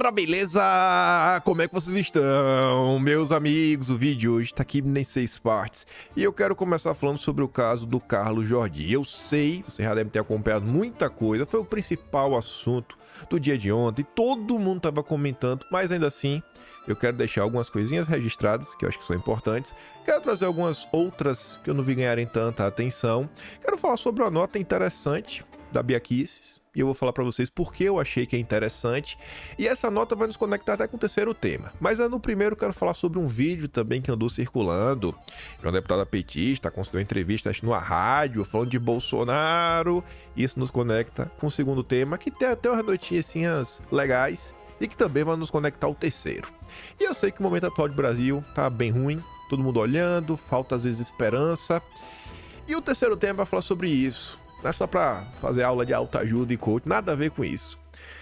Galera, beleza? Como é que vocês estão? Meus amigos, o vídeo hoje tá aqui em 6 partes. E eu quero começar falando sobre o caso do Carlos Jordi. Eu sei, você já deve ter acompanhado muita coisa, foi o principal assunto do dia de ontem. Todo mundo tava comentando, mas ainda assim, eu quero deixar algumas coisinhas registradas, que eu acho que são importantes. Quero trazer algumas outras que eu não vi ganharem tanta atenção. Quero falar sobre uma nota interessante da Bia Kicis, e eu vou falar para vocês por que eu achei que é interessante, e essa nota vai nos conectar até com o terceiro tema. Mas no primeiro eu quero falar sobre um vídeo também que andou circulando, de uma deputada petista, concedeu entrevista numa rádio, falando de Bolsonaro. Isso nos conecta com o segundo tema, que tem até umas notícias legais, e que também vai nos conectar ao terceiro. E eu sei que o momento atual do Brasil tá bem ruim, todo mundo olhando, falta às vezes esperança, e o terceiro tema vai falar sobre isso. Não é só pra fazer aula de autoajuda e coach, nada a ver com isso.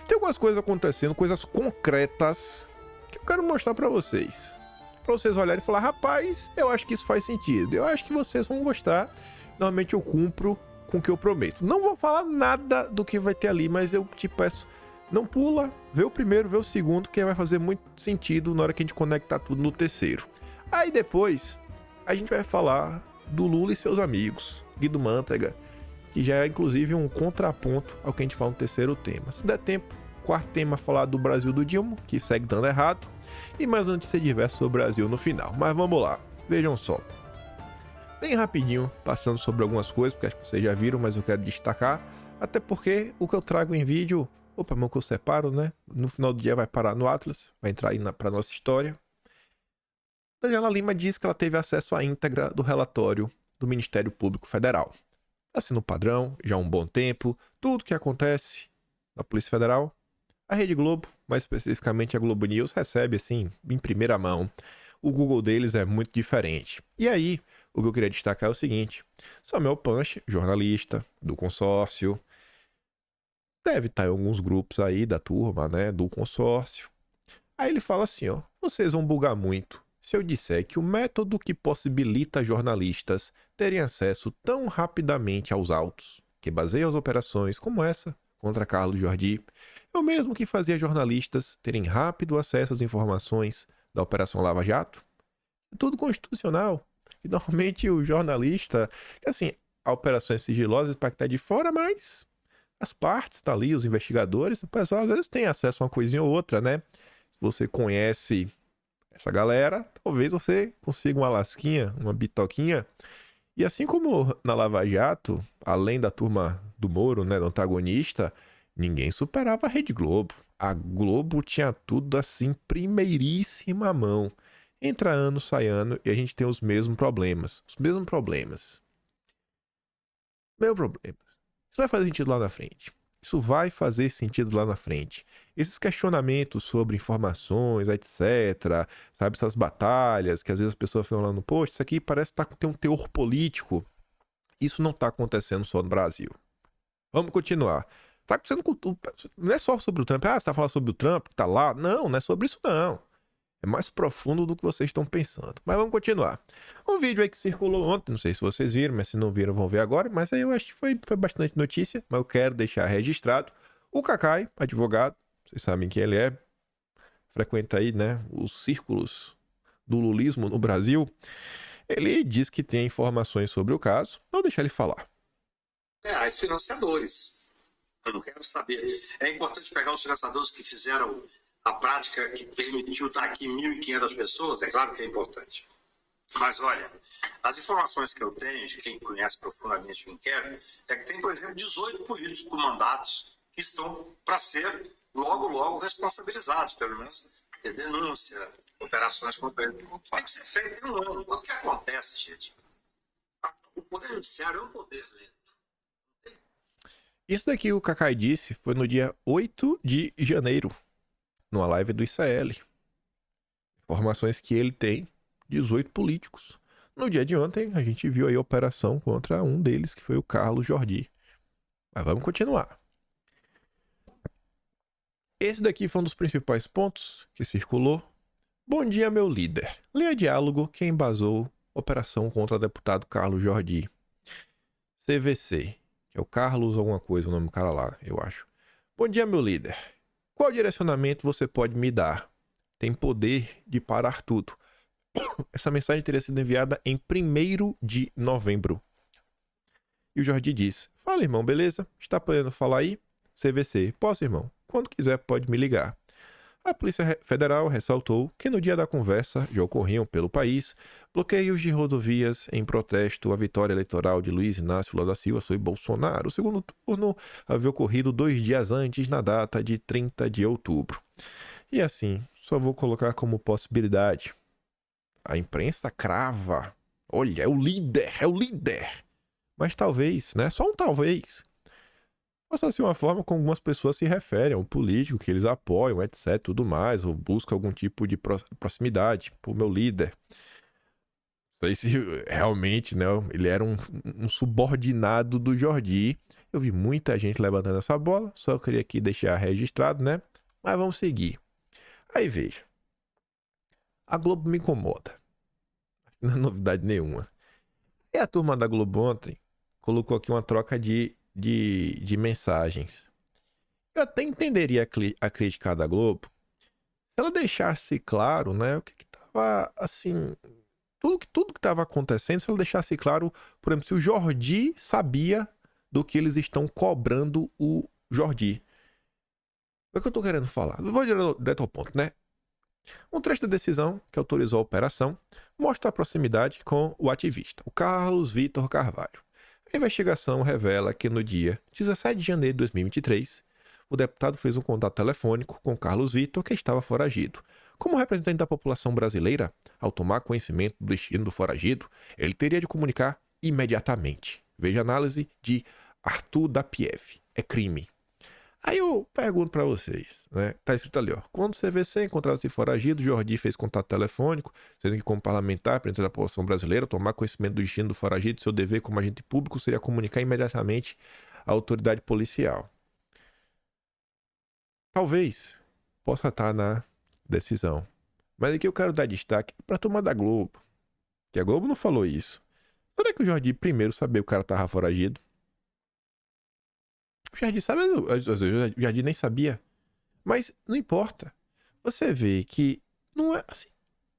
Tem algumas coisas acontecendo, coisas concretas, que eu quero mostrar pra vocês. Pra vocês olharem e falar, rapaz, eu acho que isso faz sentido, eu acho que vocês vão gostar. Normalmente eu cumpro com o que eu prometo. Não vou falar nada do que vai ter ali, mas eu te peço, não pula, vê o primeiro, vê o segundo, que vai fazer muito sentido na hora que a gente conectar tudo no terceiro. Aí depois, a gente vai falar do Lula e seus amigos, Guido Mantega, que já é inclusive um contraponto ao que a gente fala no terceiro tema. Se der tempo, quarto tema, falar do Brasil do Dilma, que segue dando errado, e mais uma notícia diversa sobre o Brasil no final. Mas vamos lá, vejam só. Bem rapidinho, passando sobre algumas coisas, porque acho que vocês já viram, mas eu quero destacar, até porque o que eu trago em vídeo, opa, meu que eu separo, né? No final do dia vai parar no Atlas, vai entrar aí pra nossa história. Daniela Lima diz que ela teve acesso à íntegra do relatório do Ministério Público Federal. Está sendo padrão, já há um bom tempo, tudo que acontece na Polícia Federal, a Rede Globo, mais especificamente a Globo News, recebe assim, em primeira mão. O Google deles é muito diferente. E aí, o que eu queria destacar é o seguinte, Samuel Panche, jornalista do consórcio, deve estar em alguns grupos aí da turma, né, do consórcio. Aí ele fala assim, ó, vocês vão bugar muito se eu disser que o método que possibilita jornalistas terem acesso tão rapidamente aos autos, que baseia as operações como essa contra Carlos Jordi, é o mesmo que fazia jornalistas terem rápido acesso às informações da Operação Lava Jato? É tudo constitucional. E normalmente o jornalista, assim, a operação é sigilosa para que está de fora, mas as partes estão ali, os investigadores, o pessoal às vezes tem acesso a uma coisinha ou outra, né? Se você conhece essa galera, talvez você consiga uma lasquinha, uma bitoquinha. E assim como na Lava Jato, além da turma do Moro, né, do antagonista, ninguém superava a Rede Globo. A Globo tinha tudo assim, primeiríssima mão. Entra ano, sai ano, e a gente tem os mesmos problemas. Os mesmos problemas. Meu problema. Isso vai fazer sentido lá na frente. Isso vai fazer sentido lá na frente. Esses questionamentos sobre informações, etc., sabe, essas batalhas que às vezes as pessoas falam lá no post, isso aqui parece que tem um teor político. Isso não está acontecendo só no Brasil. Vamos continuar. Tá acontecendo com tudo. Não é só sobre o Trump. Ah, você tá falando sobre o Trump que tá lá? Não, não é sobre isso não. É mais profundo do que vocês estão pensando. Mas vamos continuar. Um vídeo aí que circulou ontem, não sei se vocês viram, mas se não viram vão ver agora, mas aí eu acho que foi bastante notícia, mas eu quero deixar registrado. O Cacai, advogado, vocês sabem quem ele é, frequenta aí, né, os círculos do lulismo no Brasil. Ele diz que tem informações sobre o caso, vou deixar ele falar. Reais financiadores. Eu não quero saber. É importante pegar os financiadores que fizeram a prática que permitiu estar aqui 1.500 pessoas, é claro que é importante. Mas olha, as informações que eu tenho, de quem conhece profundamente o inquérito, é que tem, por exemplo, 18 políticos com mandatos que estão para ser logo responsabilizados, pelo menos de denúncia, operações contra ele. Tem que ser feito em um ano. O que acontece, gente? O Poder Judiciário é um poder lento. Isso daqui que o Cacai disse foi no dia 8 de janeiro, numa live do ICL. Informações que ele tem, 18 políticos. No dia de ontem, a gente viu aí a operação contra um deles, que foi o Carlos Jordi. Mas vamos continuar. Esse daqui foi um dos principais pontos que circulou. Bom dia, meu líder. Leia diálogo que embasou operação contra o deputado Carlos Jordi. CVC, que é o Carlos alguma coisa, o nome do cara lá, eu acho. Bom dia, meu líder. Qual direcionamento você pode me dar? Tem poder de parar tudo. Essa mensagem teria sido enviada em 1º de novembro. E o Jordi diz: fala, irmão, beleza? Está podendo falar aí? CVC: posso, irmão? Quando quiser pode me ligar. A Polícia Federal ressaltou que no dia da conversa já ocorriam pelo país bloqueios de rodovias em protesto à vitória eleitoral de Luiz Inácio Lula da Silva sobre Bolsonaro. O segundo turno havia ocorrido 2 dias antes, na data de 30 de outubro. E assim, só vou colocar como possibilidade. A imprensa crava. Olha, é o líder, é o líder. Mas talvez, né? Só um talvez. Possa ser uma forma como algumas pessoas se referem ao político que eles apoiam, etc, tudo mais, ou buscam algum tipo de proximidade, tipo, meu líder. Não sei se realmente, né, ele era um subordinado do Jordi. Eu vi muita gente levantando essa bola, só queria aqui deixar registrado, né? Mas vamos seguir. Aí veja. A Globo me incomoda. Não é novidade nenhuma. E a turma da Globo ontem colocou aqui uma troca de mensagens. Eu até entenderia a crítica da Globo se ela deixasse claro, né, o que estava assim, tudo que estava acontecendo, se ela deixasse claro, por exemplo, se o Jordi sabia do que eles estão cobrando o Jordi. É o que eu estou querendo falar. Eu vou direto ao ponto, né? Um trecho da decisão que autorizou a operação mostra a proximidade com o ativista, o Carlos Vitor Carvalho. A investigação revela que no dia 17 de janeiro de 2023, o deputado fez um contato telefônico com Carlos Vitor, que estava foragido. Como representante da população brasileira, ao tomar conhecimento do destino do foragido, ele teria de comunicar imediatamente. Veja a análise de Arthur Dapiev. É crime. Aí eu pergunto pra vocês, né? Tá escrito ali, ó. Quando o CVC encontrava-se foragido, Jordi fez contato telefônico, sendo que, como parlamentar, representante da população brasileira, tomar conhecimento do destino do foragido, seu dever como agente público seria comunicar imediatamente à autoridade policial. Talvez possa estar na decisão. Mas aqui eu quero dar destaque pra turma da Globo. Que a Globo não falou isso. Será que o Jordi primeiro sabia que o cara tava foragido? O Jardim sabe, o Jardim nem sabia. Mas não importa. Você vê que não é assim.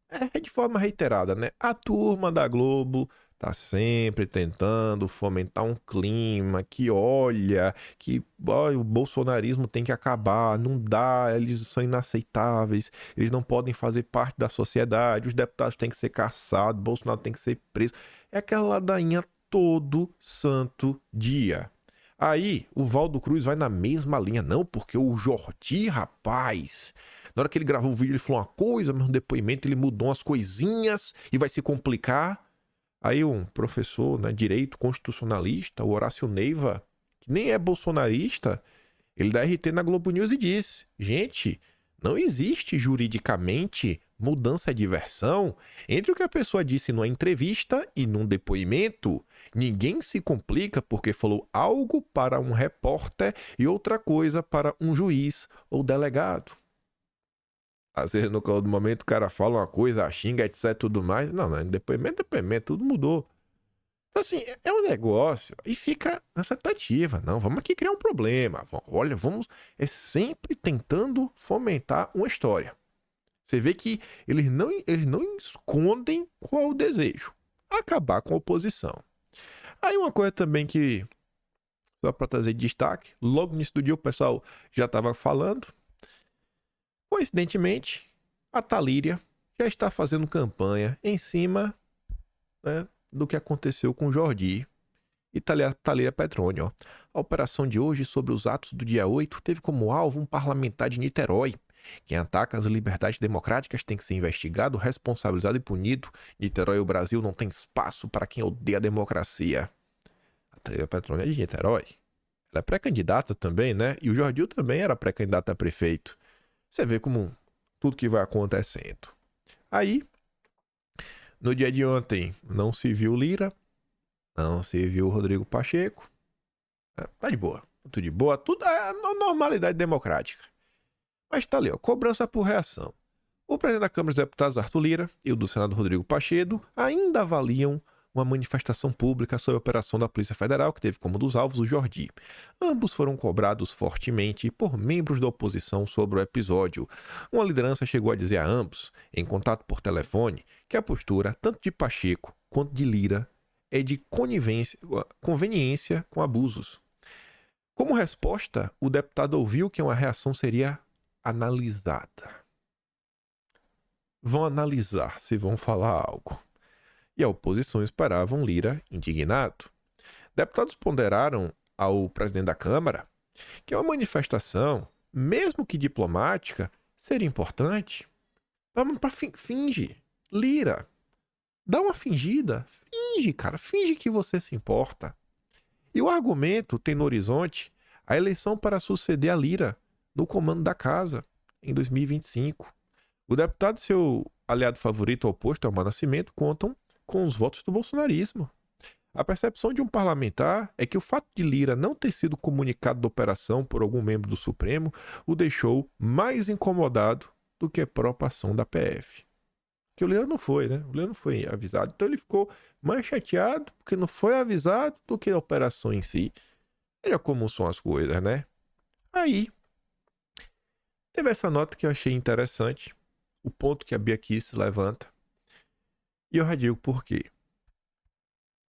É de forma reiterada, né? A turma da Globo tá sempre tentando fomentar um clima que olha, que o bolsonarismo tem que acabar, não dá, eles são inaceitáveis, eles não podem fazer parte da sociedade, os deputados têm que ser caçados, Bolsonaro tem que ser preso. É aquela ladainha todo santo dia. Aí, o Valdo Cruz vai na mesma linha. Não, porque o Jordi, rapaz, na hora que ele gravou o vídeo, ele falou uma coisa, mas no depoimento ele mudou umas coisinhas e vai se complicar. Aí um professor, né, direito constitucionalista, o Horácio Neiva, que nem é bolsonarista, ele dá RT na Globo News e diz: gente, não existe juridicamente mudança de versão entre o que a pessoa disse numa entrevista e num depoimento. Ninguém se complica porque falou algo para um repórter e outra coisa para um juiz ou delegado. Às vezes no calor do momento o cara fala uma coisa, xinga, etc, tudo mais. Não, depoimento, tudo mudou. Então assim, é um negócio e fica nessa tentativa. Não, vamos aqui criar um problema. Olha, vamos sempre tentando fomentar uma história. Você vê que eles não escondem qual é o desejo. Acabar com a oposição. Aí uma coisa também que, só para trazer destaque, logo no início do dia o pessoal já estava falando. Coincidentemente, a Thalíria já está fazendo campanha em cima, né, do que aconteceu com o Jordi e Thalíria Petroni. Ó. A operação de hoje sobre os atos do dia 8 teve como alvo um parlamentar de Niterói. Quem ataca as liberdades democráticas tem que ser investigado, responsabilizado e punido. Niterói e o Brasil não tem espaço para quem odeia a democracia. A Thalíria Petroni é de Niterói. Ela é pré-candidata também, né? E o Jordi também era pré-candidato a prefeito. Você vê como tudo que vai acontecendo. Aí, no dia de ontem, não se viu Lira, não se viu Rodrigo Pacheco. Tá de boa, tudo de boa, tudo é normalidade democrática. Mas tá ali, ó, cobrança por reação. O presidente da Câmara dos Deputados, Arthur Lira, e o do Senado, Rodrigo Pacheco, ainda avaliam uma manifestação pública sobre a operação da Polícia Federal, que teve como dos alvos o Jordi. Ambos foram cobrados fortemente por membros da oposição sobre o episódio. Uma liderança chegou a dizer a ambos, em contato por telefone, que a postura, tanto de Pacheco quanto de Lira, é de conveniência com abusos. Como resposta, o deputado ouviu que uma reação seria analisada. Vão analisar se vão falar algo. E a oposição esperava um Lira indignado. Deputados ponderaram ao presidente da Câmara que uma manifestação, mesmo que diplomática, seria importante. Finge. Lira, dá uma fingida. Finge, cara. Finge que você se importa. E o argumento tem no horizonte a eleição para suceder a Lira no comando da casa em 2025. O deputado e seu aliado favorito ao posto, Elmar Nascimento, contam com os votos do bolsonarismo. A percepção de um parlamentar é que o fato de Lira não ter sido comunicado da operação por algum membro do Supremo o deixou mais incomodado do que a própria ação da PF. Porque o Lira não foi, né? O Lira não foi avisado. Então ele ficou mais chateado porque não foi avisado do que a operação em si. Veja como são as coisas, né? Aí, teve essa nota que eu achei interessante. O ponto que a Bia Kicis levanta. E eu já digo por quê.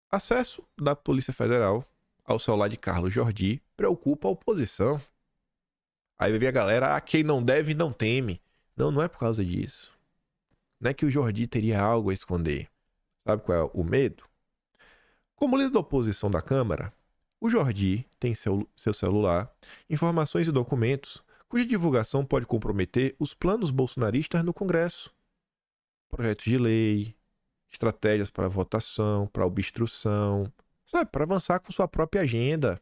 Acesso da Polícia Federal ao celular de Carlos Jordi preocupa a oposição. Aí vem a galera, quem não deve não teme. Não, não é por causa disso. Não é que o Jordi teria algo a esconder. Sabe qual é o medo? Como líder da oposição da Câmara, o Jordi tem seu celular, informações e documentos cuja divulgação pode comprometer os planos bolsonaristas no Congresso. Projetos de lei, estratégias para votação, para obstrução, sabe, para avançar com sua própria agenda.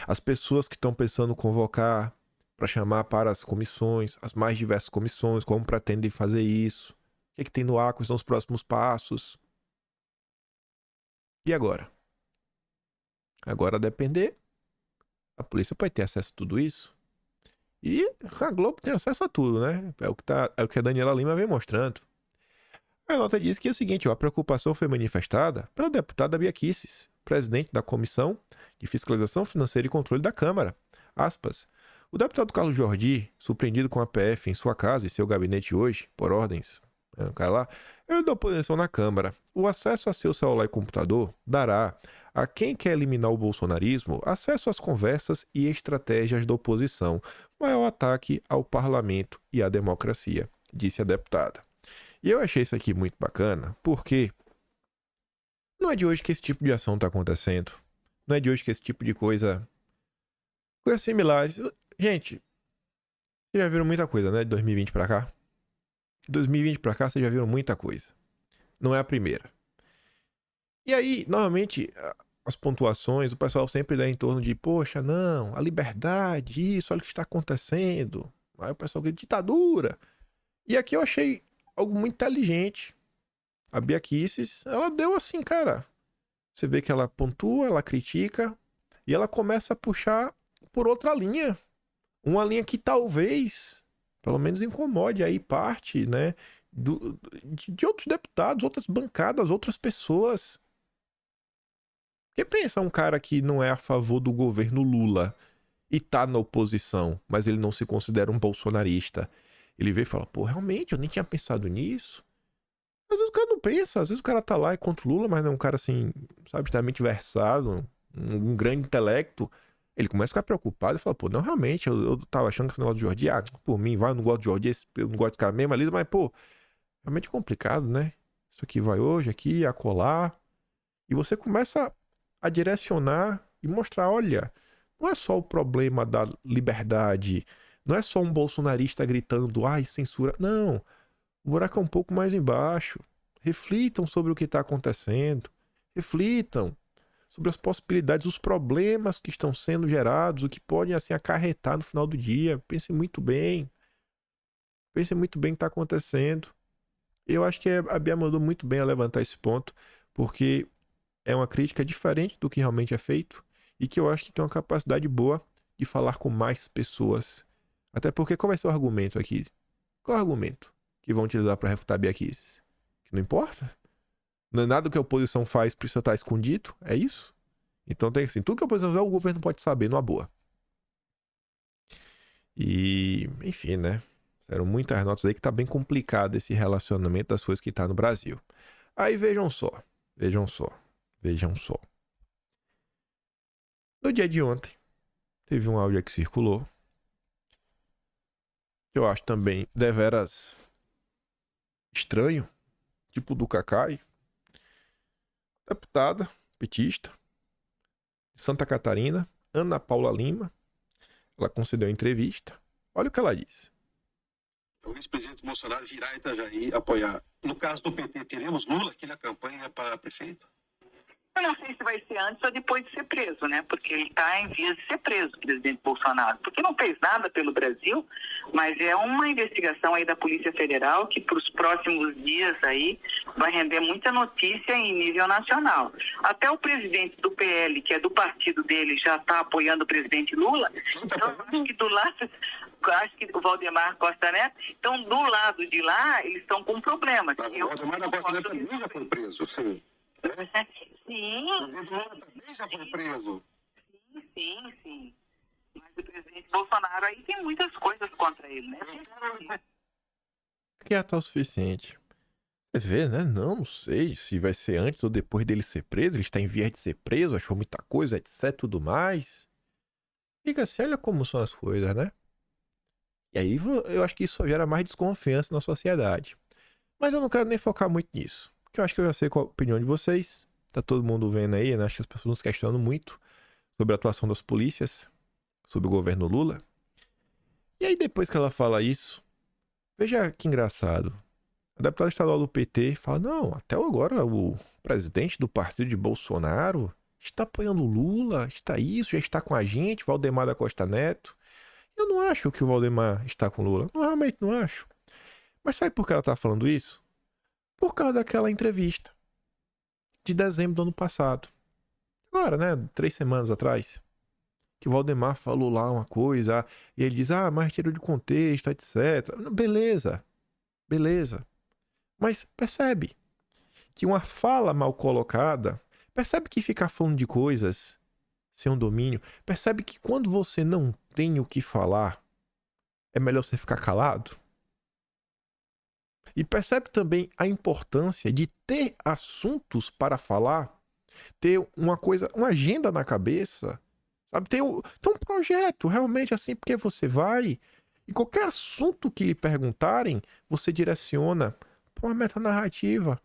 As pessoas que estão pensando em convocar para chamar para as comissões, as mais diversas comissões, como pretendem fazer isso, o que tem no ar, quais são os próximos passos. E agora? Agora, a depender, a polícia pode ter acesso a tudo isso. E a Globo tem acesso a tudo, né? É o que a Daniela Lima vem mostrando. A nota diz que é o seguinte, a preocupação foi manifestada pela deputada Bia Kicis, presidente da Comissão de Fiscalização Financeira e Controle da Câmara. Aspas. O deputado Carlos Jordi, surpreendido com a PF em sua casa e seu gabinete hoje, por ordens, o cara lá, ele da oposição na Câmara. O acesso a seu celular e computador dará a quem quer eliminar o bolsonarismo acesso às conversas e estratégias da oposição, maior ataque ao parlamento e à democracia, disse a deputada. E eu achei isso aqui muito bacana, porque não é de hoje que esse tipo de ação está acontecendo. Não é de hoje que esse tipo de coisas similares. Gente, vocês já viram muita coisa, né? De 2020 pra cá. De 2020 pra cá, vocês já viram muita coisa. Não é a primeira. E aí, normalmente, as pontuações, o pessoal sempre dá em torno de, poxa, não, a liberdade, isso, olha o que está acontecendo. Aí o pessoal grita, ditadura. E aqui eu achei algo muito inteligente. A Bia Kicis, ela deu assim, cara. Você vê que ela pontua, ela critica, e ela começa a puxar por outra linha. Uma linha que talvez, pelo menos, incomode aí parte, né, de outros deputados, outras bancadas, outras pessoas. Porque pensa um cara que não é a favor do governo Lula e tá na oposição, mas ele não se considera um bolsonarista. Ele veio e fala, pô, realmente, eu nem tinha pensado nisso. Às vezes o cara não pensa, às vezes o cara tá lá e contra o Lula, mas não é um cara assim, sabe, extremamente versado, um grande intelecto. Ele começa a ficar preocupado e fala, pô, não, realmente, eu tava achando que esse negócio de Jordi, por mim, vai, eu não gosto de Jordi, eu não gosto desse cara mesmo ali, mas, pô, realmente é complicado, né? Isso aqui vai hoje, aqui, acolá. E você começa a direcionar e mostrar, olha, não é só o problema da liberdade, não é só um bolsonarista gritando, ai, censura. Não, o buraco é um pouco mais embaixo. Reflitam sobre o que está acontecendo. Reflitam sobre as possibilidades, os problemas que estão sendo gerados, o que podem assim acarretar no final do dia. Pensem muito bem. Pensem muito bem o que está acontecendo. Eu acho que a Bia mandou muito bem a levantar esse ponto, porque é uma crítica diferente do que realmente é feito e que eu acho que tem uma capacidade boa de falar com mais pessoas. Até porque qual vai ser o argumento aqui? Qual é o argumento que vão utilizar para refutar a Bia Kicis? Que não importa? Não é nada que a oposição faz precisa estar escondido, é isso? Então tem assim, tudo que a oposição fizer, o governo pode saber, numa boa. E, enfim, né? Eram muitas notas aí que tá bem complicado esse relacionamento das coisas que tá no Brasil. Aí vejam só, vejam só, vejam só. No dia de ontem, teve um áudio que circulou, que eu acho também deveras estranho, tipo do Cacai, deputada petista de Santa Catarina, Ana Paula Lima. Ela concedeu entrevista. Olha o que ela disse. O ex-presidente Bolsonaro virá em Itajaí apoiar. No caso do PT, teremos Lula aqui na campanha para prefeito? Eu não sei se vai ser antes ou depois de ser preso, né? Porque ele está em vias de ser preso, o presidente Bolsonaro. Porque não fez nada pelo Brasil, mas é uma investigação aí da Polícia Federal que para os próximos dias aí vai render muita notícia em nível nacional. Até o presidente do PL, que é do partido dele, já está apoiando o presidente Lula. Então, acho que do lado... Acho que o Valdemar Costa Neto, então do lado de lá, eles estão com problemas. Mas o Valdemar Costa Neto também já foi preso, sim. Sim. O presidente Lula também já foi preso. Sim. Mas o presidente Bolsonaro aí tem muitas coisas contra ele, né? Que é tal o suficiente. Você vê, né? Não sei se vai ser antes ou depois dele ser preso. Ele está em vias de ser preso, achou muita coisa, etc, tudo mais. Fica assim, olha como são as coisas, né? E aí eu acho que isso só gera mais desconfiança na sociedade. Mas eu não quero nem focar muito nisso. Porque eu acho que eu já sei qual a opinião de vocês. Tá todo mundo vendo aí, né? Acho que as pessoas nos questionam muito sobre a atuação das polícias, sobre o governo Lula. E aí depois que ela fala isso, veja que engraçado. A deputada estadual do PT fala, não, até agora o presidente do partido de Bolsonaro está apoiando o Lula, está isso, já está com a gente, Valdemar da Costa Neto. Eu não acho que o Valdemar está com o Lula. Não, realmente não acho. Mas sabe por que ela está falando isso? Por causa daquela entrevista de dezembro do ano passado. Agora, né? 3 semanas atrás. Que o Valdemar falou lá uma coisa. E ele diz, mas tirou de contexto, etc. Beleza. Mas percebe que uma fala mal colocada... Percebe que ficar falando de coisas sem um domínio... Percebe que quando você não tem o que falar, é melhor você ficar calado? E percebe também a importância de ter assuntos para falar, ter uma agenda na cabeça, sabe? Ter um projeto realmente assim, porque você vai e qualquer assunto que lhe perguntarem, você direciona para uma metanarrativa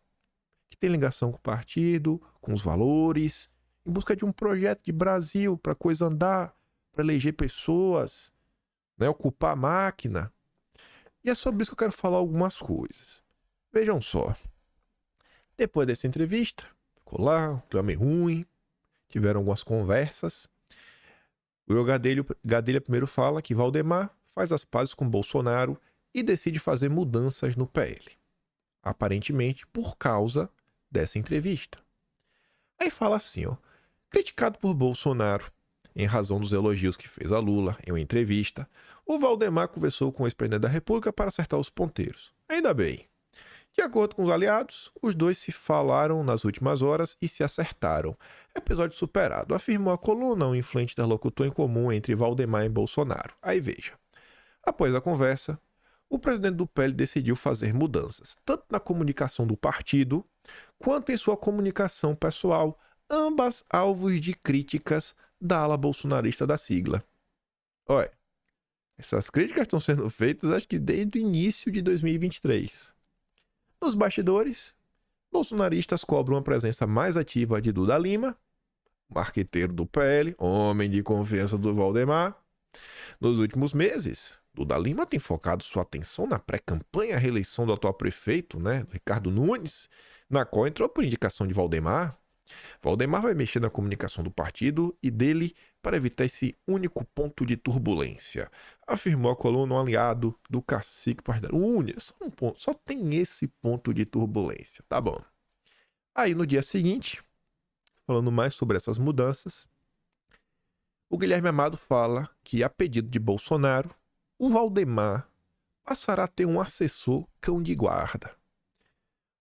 que tem ligação com o partido, com os valores, em busca de um projeto de Brasil para a coisa andar, para eleger pessoas, né? Ocupar a máquina. E é sobre isso que eu quero falar algumas coisas. Vejam só. Depois dessa entrevista, ficou lá, um clima ruim, tiveram algumas conversas. O Gadelha primeiro fala que Valdemar faz as pazes com Bolsonaro e decide fazer mudanças no PL. Aparentemente por causa dessa entrevista. Aí fala assim, criticado por Bolsonaro, em razão dos elogios que fez a Lula em uma entrevista, o Valdemar conversou com o ex-presidente da República para acertar os ponteiros. Ainda bem. De acordo com os aliados, os dois se falaram nas últimas horas e se acertaram. Episódio superado, afirmou a coluna, um influente interlocutor em comum entre Valdemar e Bolsonaro. Aí veja. Após a conversa, o presidente do PL decidiu fazer mudanças, tanto na comunicação do partido, quanto em sua comunicação pessoal, ambas alvos de críticas da ala bolsonarista da sigla. Olha, essas críticas estão sendo feitas acho que desde o início de 2023. Nos bastidores, bolsonaristas cobram uma presença mais ativa de Duda Lima, marqueteiro do PL, homem de confiança do Valdemar. Nos últimos meses, Duda Lima tem focado sua atenção na pré-campanha à reeleição do atual prefeito, né, Ricardo Nunes, na qual entrou por indicação de Valdemar. Valdemar vai mexer na comunicação do partido e dele para evitar esse único ponto de turbulência, afirmou a coluna um aliado do cacique partidário. Só um ponto, só tem esse ponto de turbulência, tá bom. Aí no dia seguinte, falando mais sobre essas mudanças, o Guilherme Amado fala que, a pedido de Bolsonaro, o Valdemar passará a ter um assessor cão de guarda.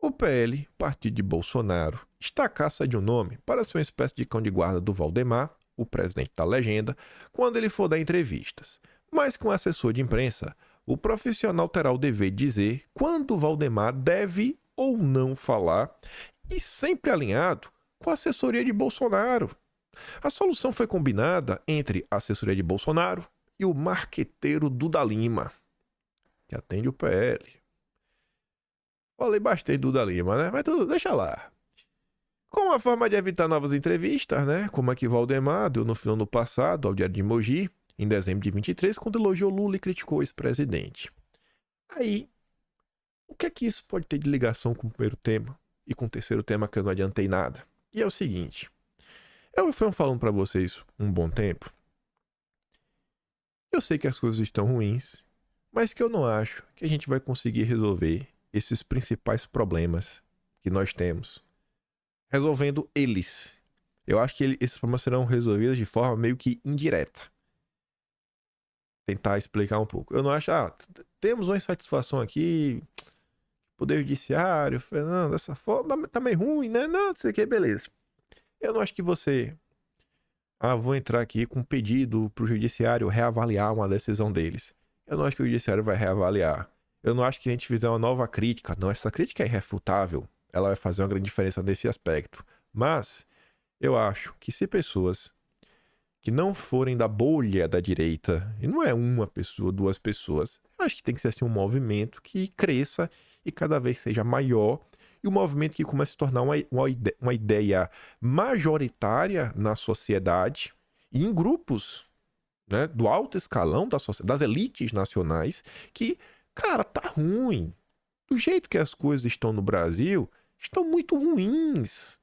O PL, partido de Bolsonaro, está à caça de um nome para ser uma espécie de cão de guarda do Valdemar, o presidente da legenda, quando ele for dar entrevistas. Mas com assessor de imprensa, o profissional terá o dever de dizer quando o Valdemar deve ou não falar e sempre alinhado com a assessoria de Bolsonaro. A solução foi combinada entre a assessoria de Bolsonaro e o marqueteiro Duda Lima, que atende o PL. Falei bastante do Duda Lima, né? Mas tudo, deixa lá. Com uma forma de evitar novas entrevistas, né? Como a que Valdemar deu no final do passado ao Diário de Mogi, em dezembro de 23, quando elogiou Lula e criticou o ex-presidente. Aí, o que é que isso pode ter de ligação com o primeiro tema e com o terceiro tema que eu não adiantei nada? E é o seguinte, eu fui falando pra vocês um bom tempo. Eu sei que as coisas estão ruins, mas que eu não acho que a gente vai conseguir resolver esses principais problemas que nós temos, resolvendo eles. Eu acho que esses problemas serão resolvidos de forma meio que indireta. Tentar explicar um pouco. Eu não acho, temos uma insatisfação aqui, Poder Judiciário, Fernando, dessa forma, tá meio ruim, né? Não sei o que, beleza. Eu não acho que você... vou entrar aqui com um pedido pro Judiciário reavaliar uma decisão deles. Eu não acho que o Judiciário vai reavaliar. Eu não acho que a gente fizer uma nova crítica. Não, essa crítica é irrefutável. Ela vai fazer uma grande diferença nesse aspecto. Mas eu acho que se pessoas que não forem da bolha da direita, e não é uma pessoa, duas pessoas, eu acho que tem que ser assim um movimento que cresça e cada vez seja maior, e um movimento que comece a se tornar uma ideia majoritária na sociedade e em grupos, né, do alto escalão da sociedade, das elites nacionais, que, cara, tá ruim. Do jeito que as coisas estão no Brasil, estão muito ruins.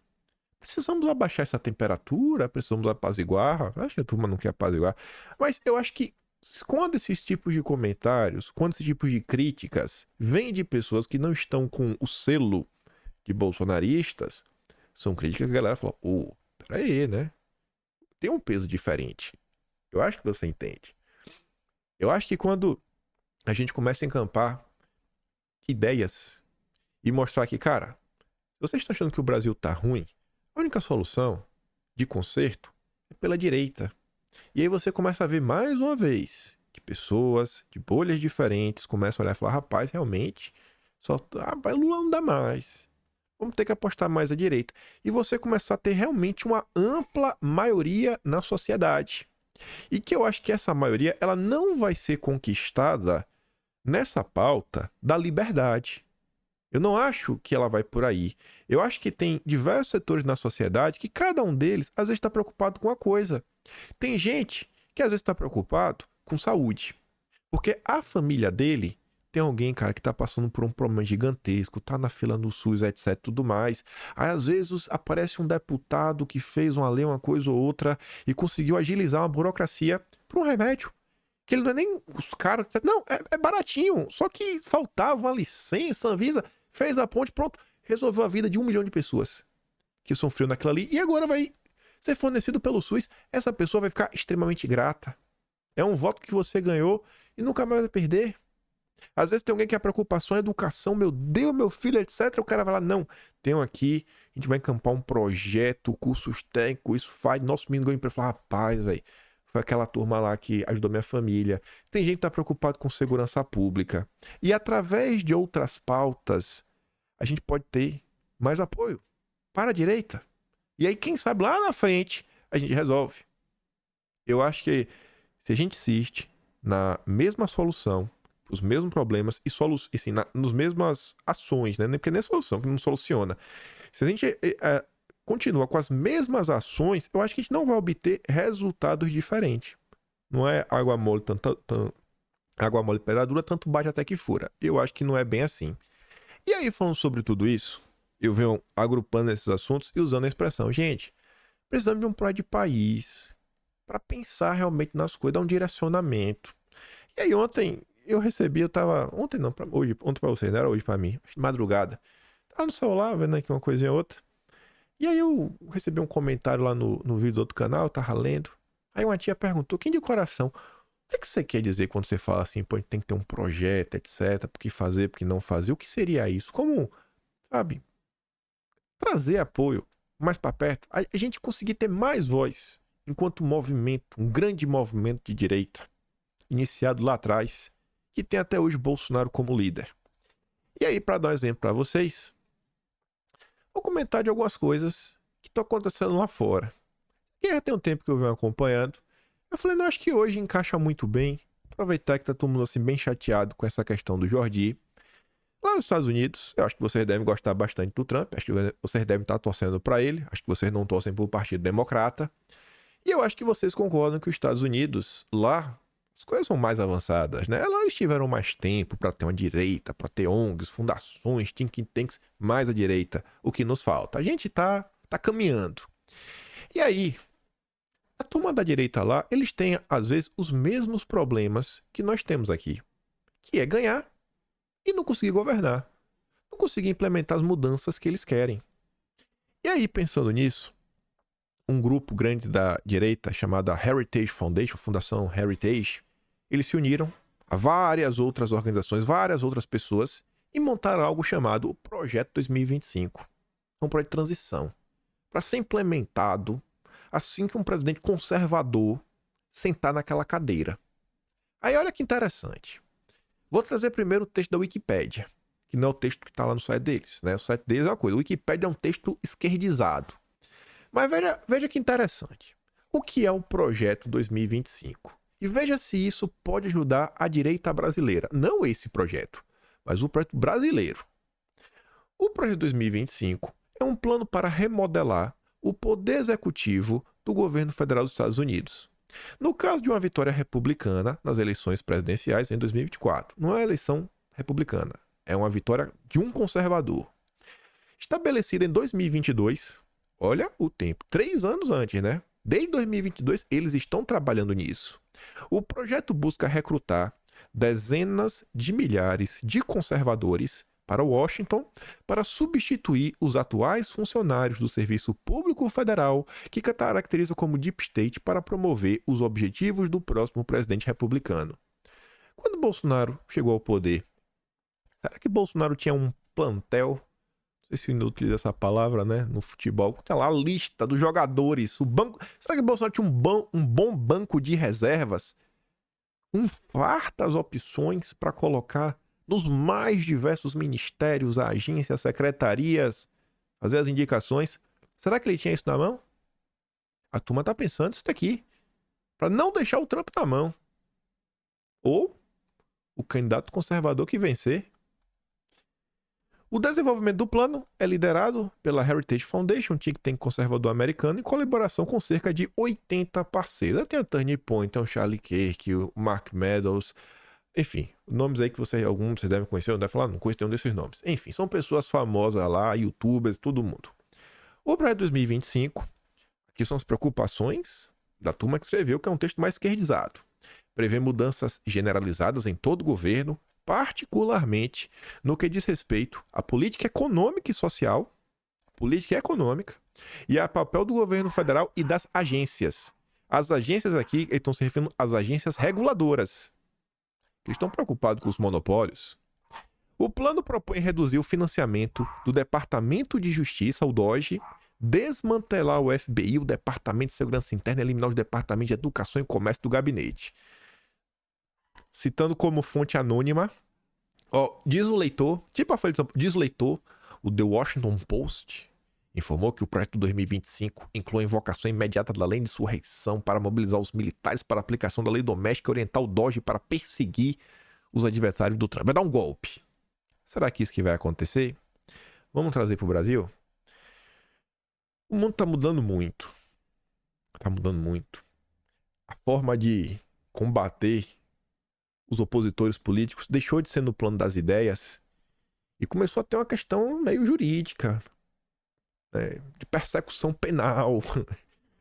Precisamos abaixar essa temperatura, precisamos apaziguar. Acho que a turma não quer apaziguar. Mas eu acho que quando esses tipos de comentários, quando esses tipos de críticas vêm de pessoas que não estão com o selo de bolsonaristas, são críticas que a galera fala, peraí, né? Tem um peso diferente. Eu acho que você entende. Eu acho que quando a gente começa a encampar ideias e mostrar que, cara, se você está achando que o Brasil tá ruim, a única solução de conserto é pela direita. E aí você começa a ver mais uma vez que pessoas de bolhas diferentes começam a olhar e falar, rapaz, realmente, Lula não dá mais. Vamos ter que apostar mais à direita. E você começar a ter realmente uma ampla maioria na sociedade. E que eu acho que essa maioria ela não vai ser conquistada nessa pauta da liberdade. Eu não acho que ela vai por aí. Eu acho que tem diversos setores na sociedade que cada um deles às vezes está preocupado com uma coisa. Tem gente que às vezes está preocupado com saúde. Porque a família dele tem alguém, cara, que tá passando por um problema gigantesco, tá na fila no SUS, etc, tudo mais. Aí, às vezes, aparece um deputado que fez uma lei, uma coisa ou outra, e conseguiu agilizar uma burocracia para um remédio. Que ele não é nem os caras... Não, é baratinho. Só que faltava uma licença, Anvisa, fez a ponte, pronto. Resolveu a vida de 1 milhão de pessoas que sofreu naquilo ali. E agora vai ser fornecido pelo SUS. Essa pessoa vai ficar extremamente grata. É um voto que você ganhou e nunca mais vai perder. Às vezes tem alguém que a preocupação é educação, meu Deus, meu filho, etc. O cara vai lá, não, tem aqui, a gente vai encampar um projeto, cursos técnicos, isso faz, nosso menino ganhou emprego. Fala, rapaz, velho, foi aquela turma lá que ajudou minha família. Tem gente que tá preocupado com segurança pública. E através de outras pautas, a gente pode ter mais apoio para a direita. E aí, quem sabe lá na frente, a gente resolve. Eu acho que se a gente insiste na mesma solução, os mesmos problemas e assim, nas mesmas ações, né? Porque nem é solução, que não soluciona. Se a gente continua com as mesmas ações, eu acho que a gente não vai obter resultados diferentes. Não é água mole, água mole pedra dura, tanto bate até que fura. Eu acho que não é bem assim. E aí, falando sobre tudo isso, eu venho agrupando esses assuntos e usando a expressão, gente, precisamos de um projeto de país para pensar realmente nas coisas, dar um direcionamento. E aí, ontem pra vocês, não era hoje pra mim, madrugada. Tava no celular, vendo aqui uma coisinha ou outra. E aí eu recebi um comentário lá no vídeo do outro canal, eu tava lendo. Aí uma tia perguntou, quem de coração, o que você quer dizer quando você fala assim, pô, a gente tem que ter um projeto, etc, por que fazer, por que não fazer, o que seria isso? Como sabe, trazer apoio mais para perto, a gente conseguir ter mais voz enquanto movimento, um grande movimento de direita, iniciado lá atrás, que tem até hoje Bolsonaro como líder. E aí, para dar um exemplo para vocês, vou comentar de algumas coisas que estão acontecendo lá fora. E já tem um tempo que eu venho acompanhando. Eu falei, não, acho que hoje encaixa muito bem. Aproveitar que tá todo mundo assim bem chateado com essa questão do Jordi. Lá nos Estados Unidos, eu acho que vocês devem gostar bastante do Trump. Acho que vocês devem estar torcendo para ele. Acho que vocês não torcem pro Partido Democrata. E eu acho que vocês concordam que os Estados Unidos, lá, as coisas são mais avançadas, né? Lá eles tiveram mais tempo para ter uma direita, para ter ONGs, fundações, think tanks mais à direita. O que nos falta? A gente tá caminhando. E aí, a turma da direita lá, eles têm, às vezes, os mesmos problemas que nós temos aqui. Que é ganhar e não conseguir governar. Não conseguir implementar as mudanças que eles querem. E aí, pensando nisso, um grupo grande da direita, chamada Heritage Foundation, Fundação Heritage, eles se uniram a várias outras organizações, várias outras pessoas, e montaram algo chamado Projeto 2025. Um projeto de transição. Para ser implementado assim que um presidente conservador sentar naquela cadeira. Aí olha que interessante. Vou trazer primeiro o texto da Wikipédia, que não é o texto que está lá no site deles, né? O site deles é uma coisa. O Wikipédia é um texto esquerdizado. Mas veja que interessante. O que é o Projeto 2025? E veja se isso pode ajudar a direita brasileira. Não esse projeto, mas o projeto brasileiro. O Projeto 2025 é um plano para remodelar o poder executivo do governo federal dos Estados Unidos. No caso de uma vitória republicana nas eleições presidenciais em 2024, não é eleição republicana, é uma vitória de um conservador. Estabelecida em 2022, olha o tempo, 3 anos antes, né? Desde 2022 eles estão trabalhando nisso. O projeto busca recrutar dezenas de milhares de conservadores para Washington para substituir os atuais funcionários do Serviço Público Federal que caracteriza como Deep State para promover os objetivos do próximo presidente republicano. Quando Bolsonaro chegou ao poder, será que Bolsonaro tinha um plantel? Não sei se ainda utiliza essa palavra, né? No futebol. Tem lá a lista dos jogadores, o banco. Será que Bolsonaro tinha um bom banco de reservas? Fartas opções para colocar nos mais diversos ministérios, agências, secretarias, fazer as indicações. Será que ele tinha isso na mão? A turma tá pensando isso daqui, para não deixar o Trump na mão. Ou o candidato conservador que vencer. O desenvolvimento do plano é liderado pela Heritage Foundation, um think tank conservador americano, em colaboração com cerca de 80 parceiros. Tem a Turning Point, tem o Charlie Kirk, o Mark Meadows, enfim, nomes aí que alguns vocês devem conhecer, eu devem falar, não conheço nenhum desses nomes. Enfim, são pessoas famosas lá, youtubers, todo mundo. O Projeto 2025, aqui são as preocupações da turma que escreveu, que é um texto mais esquerdizado. Prevê mudanças generalizadas em todo o governo, particularmente no que diz respeito à política econômica e social, política econômica, e ao papel do governo federal e das agências. As agências aqui estão se referindo às agências reguladoras. Eles estão preocupados com os monopólios. O plano propõe reduzir o financiamento do Departamento de Justiça, o DOGE, desmantelar o FBI, o Departamento de Segurança Interna, e eliminar os departamentos de Educação e Comércio do gabinete. Citando como fonte anônima, diz o leitor, diz o leitor, o The Washington Post informou que o projeto 2025 inclui a invocação imediata da lei de insurreição para mobilizar os militares para a aplicação da lei doméstica e orientar o DOGE para perseguir os adversários do Trump. Vai dar um golpe. Será que isso que vai acontecer? Vamos trazer para o Brasil? O mundo está mudando muito. Está mudando muito. A forma de combater os opositores políticos deixou de ser no plano das ideias e começou a ter uma questão meio jurídica, né, de persecução penal,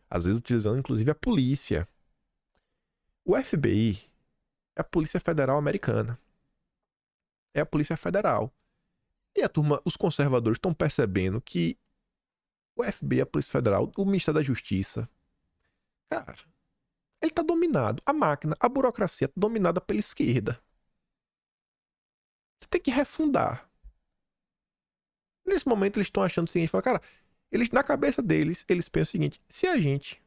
às vezes utilizando inclusive a polícia. O FBI é a Polícia Federal Americana. É a Polícia Federal. E a turma, os conservadores estão percebendo que o FBI, a Polícia Federal, o Ministério da Justiça, cara, ele está dominado. A máquina, a burocracia está dominada pela esquerda. Você tem que refundar. Nesse momento eles estão achando o seguinte, fala, cara, eles, na cabeça deles, eles pensam o seguinte, se a gente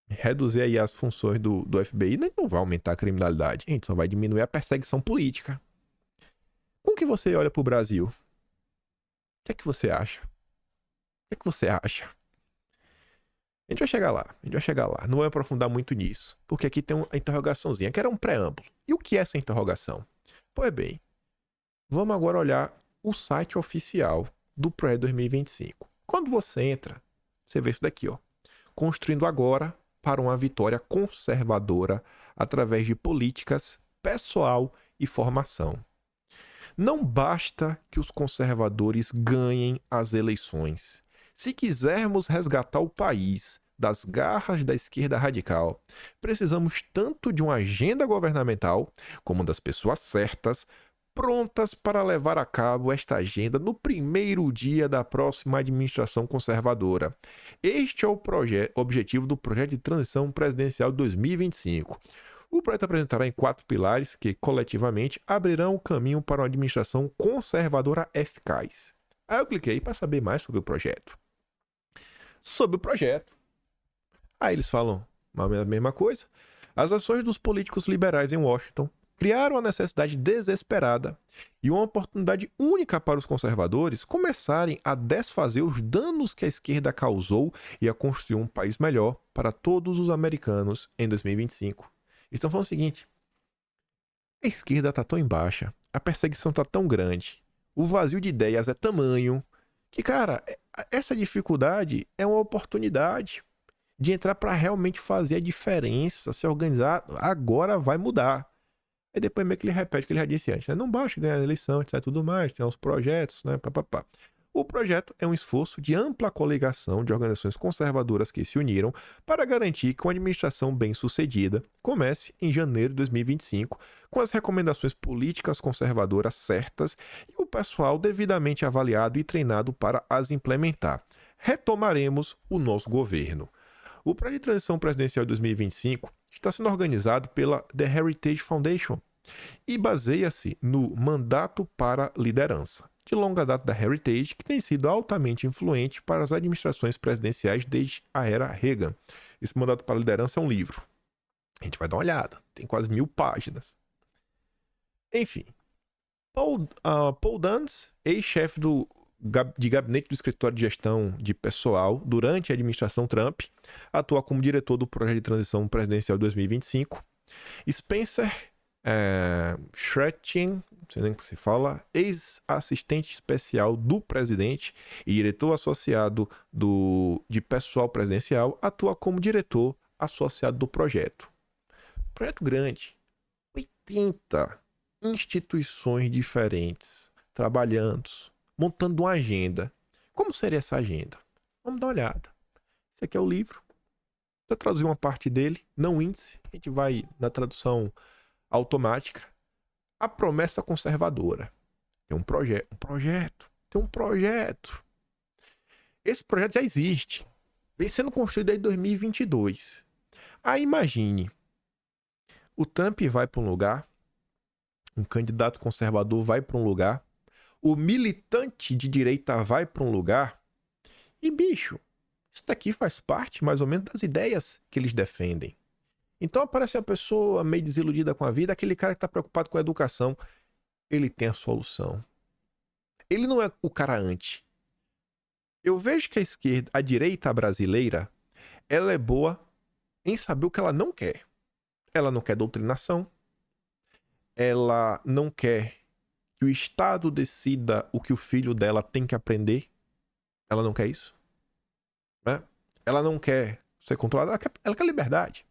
reduzir aí as funções do FBI, não vai aumentar a criminalidade, a gente só vai diminuir a perseguição política. Como que você olha pro Brasil? O que é que você acha? O que é que você acha? A gente vai chegar lá. Não vou aprofundar muito nisso, porque aqui tem uma interrogaçãozinha, que era um preâmbulo. E o que é essa interrogação? Pois bem, vamos agora olhar o site oficial do projeto 2025. Quando você entra, você vê isso daqui, ó. Construindo agora para uma vitória conservadora através de políticas, pessoal e formação. Não basta que os conservadores ganhem as eleições. Se quisermos resgatar o país das garras da esquerda radical, precisamos tanto de uma agenda governamental como das pessoas certas, prontas para levar a cabo esta agenda no primeiro dia da próxima administração conservadora. Este é o objetivo do projeto de transição presidencial de 2025. O projeto apresentará em 4 pilares que, coletivamente, abrirão o caminho para uma administração conservadora eficaz. Aí eu cliquei para saber mais sobre o projeto. Aí eles falam a mesma coisa. As ações dos políticos liberais em Washington criaram a necessidade desesperada e uma oportunidade única para os conservadores começarem a desfazer os danos que a esquerda causou e a construir um país melhor para todos os americanos em 2025. Eles estão falando o seguinte: a esquerda está tão em baixa, a perseguição está tão grande, o vazio de ideias é tamanho que, cara, essa dificuldade é uma oportunidade de entrar para realmente fazer a diferença, se organizar, agora vai mudar. Aí depois meio que ele repete o que ele já disse antes, né? Não basta ganhar a eleição, etc, tudo mais, tem os projetos, né, papapá. O projeto é um esforço de ampla coligação de organizações conservadoras que se uniram para garantir que uma administração bem-sucedida comece em janeiro de 2025, com as recomendações políticas conservadoras certas e o pessoal devidamente avaliado e treinado para as implementar. Retomaremos o nosso governo. O Plano de Transição Presidencial de 2025 está sendo organizado pela The Heritage Foundation e baseia-se no Mandato para Liderança, de longa data da Heritage, que tem sido altamente influente para as administrações presidenciais desde a era Reagan. Esse Mandato para Liderança é um livro. A gente vai dar uma olhada. Tem quase 1000 páginas. Enfim. Paul Duns, ex-chefe de gabinete do escritório de gestão de pessoal durante a administração Trump, atua como diretor do projeto de transição presidencial 2025. Spencer Schretchen, não sei nem como se fala, ex-assistente especial do presidente e diretor associado de pessoal presidencial, atua como diretor associado do projeto. Projeto grande. 80 instituições diferentes trabalhando, montando uma agenda. Como seria essa agenda? Vamos dar uma olhada. Esse aqui é o livro. Vou traduzir uma parte dele, não índice. A gente vai na tradução automática. A promessa conservadora. Tem um projeto. Esse projeto já existe. Vem sendo construído desde 2022. Aí imagine. O Trump vai para um lugar. Um candidato conservador vai para um lugar. O militante de direita vai para um lugar e, bicho, isso daqui faz parte mais ou menos das ideias que eles defendem. Então aparece uma pessoa meio desiludida com a vida, aquele cara que está preocupado com a educação, ele tem a solução. Ele não é o cara anti. Eu vejo que a direita brasileira, ela é boa em saber o que ela não quer. Ela não quer doutrinação, ela não quer que o Estado decida o que o filho dela tem que aprender. Ela não quer isso. Né? Ela não quer ser controlada, ela quer liberdade.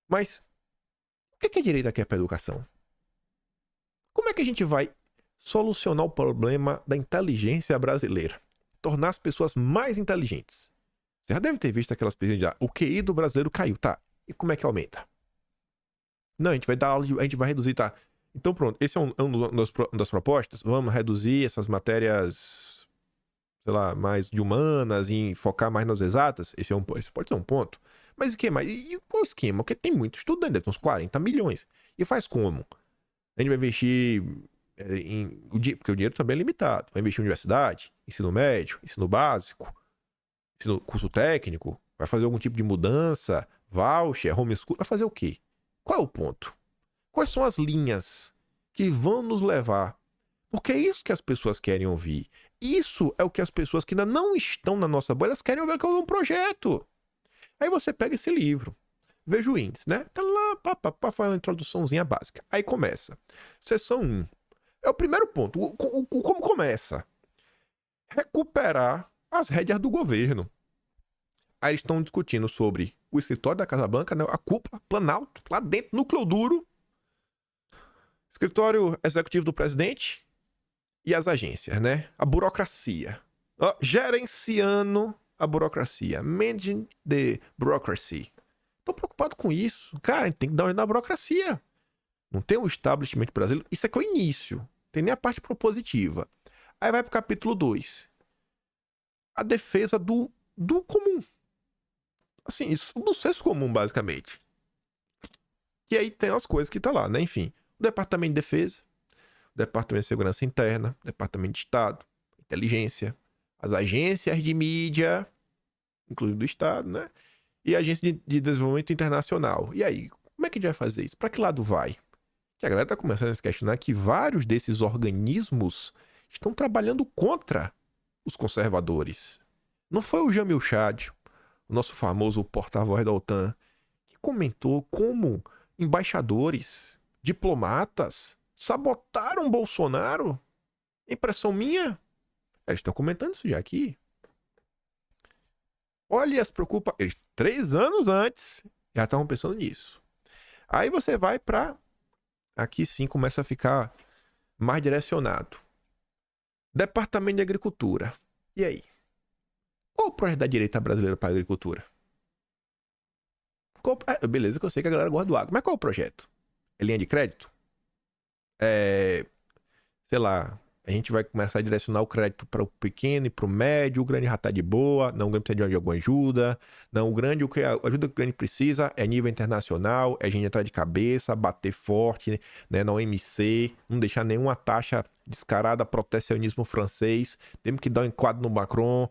Mas o que a direita quer para a educação? Como é que a gente vai solucionar o problema da inteligência brasileira? Tornar as pessoas mais inteligentes. Você já deve ter visto aquelas pesquisas, o QI do brasileiro caiu, tá? E como é que aumenta? Não, a gente vai dar aula, a gente vai reduzir, tá? Então pronto, esse é uma das propostas. Vamos reduzir essas matérias, sei lá, mais de humanas e focar mais nas exatas. Esse pode ser um ponto. Mas o que mais? E qual o esquema? Porque tem muito estudante, deve ter uns 40 milhões. E faz como? A gente vai investir Porque o dinheiro também é limitado. Vai investir em universidade, ensino médio, ensino básico, curso técnico, vai fazer algum tipo de mudança, voucher, homeschool, vai fazer o quê? Qual é o ponto? Quais são as linhas que vão nos levar? Porque é isso que as pessoas querem ouvir. Isso é o que as pessoas que ainda não estão na nossa bolha, elas querem ouvir que é um projeto. Aí você pega esse livro, veja o índice, né? Tá lá, faz uma introduçãozinha básica. Aí começa. Seção 1. É o primeiro ponto. Como começa? Recuperar as rédeas do governo. Aí eles estão discutindo sobre o escritório da Casa Branca, né? A cúpula, Planalto, lá dentro, núcleo duro. Escritório executivo do presidente e as agências, né? A burocracia. Gerenciando a burocracia. Managing the bureaucracy. Tô preocupado com isso. Cara, a gente tem que dar uma olhada na burocracia. Não tem um establishment brasileiro. Isso aqui é o início. Tem nem a parte propositiva. Aí vai pro capítulo 2. A defesa do comum. Assim, isso do senso comum, basicamente. E aí tem as coisas que tá lá, né? Enfim, o Departamento de Defesa, o Departamento de Segurança Interna, o Departamento de Estado, Inteligência, as agências de mídia, inclusive do Estado, né? E a Agência de Desenvolvimento Internacional. E aí, como é que a gente vai fazer isso? Para que lado vai? Que a galera tá começando a se questionar que vários desses organismos estão trabalhando contra os conservadores. Não foi o Jamil Chad, o nosso famoso porta-voz da OTAN, que comentou como embaixadores, diplomatas sabotaram Bolsonaro? Impressão minha? Eles estão comentando isso já aqui. Olha as preocupações. Eles 3 anos antes já estavam pensando nisso. Aí você vai para... Aqui sim começa a ficar mais direcionado. Departamento de Agricultura. E aí? Qual o projeto da direita brasileira para a agricultura? Beleza que eu sei que a galera gosta do agro. Mas qual é o projeto? É linha de crédito? Sei lá, a gente vai começar a direcionar o crédito para o pequeno e para o médio, o grande já tá de boa, não, o grande precisa de alguma ajuda, não, o grande, a ajuda que o grande precisa é nível internacional, é a gente entrar de cabeça, bater forte, né, na OMC, não deixar nenhuma taxa descarada, protecionismo francês, temos que dar um enquadro no Macron.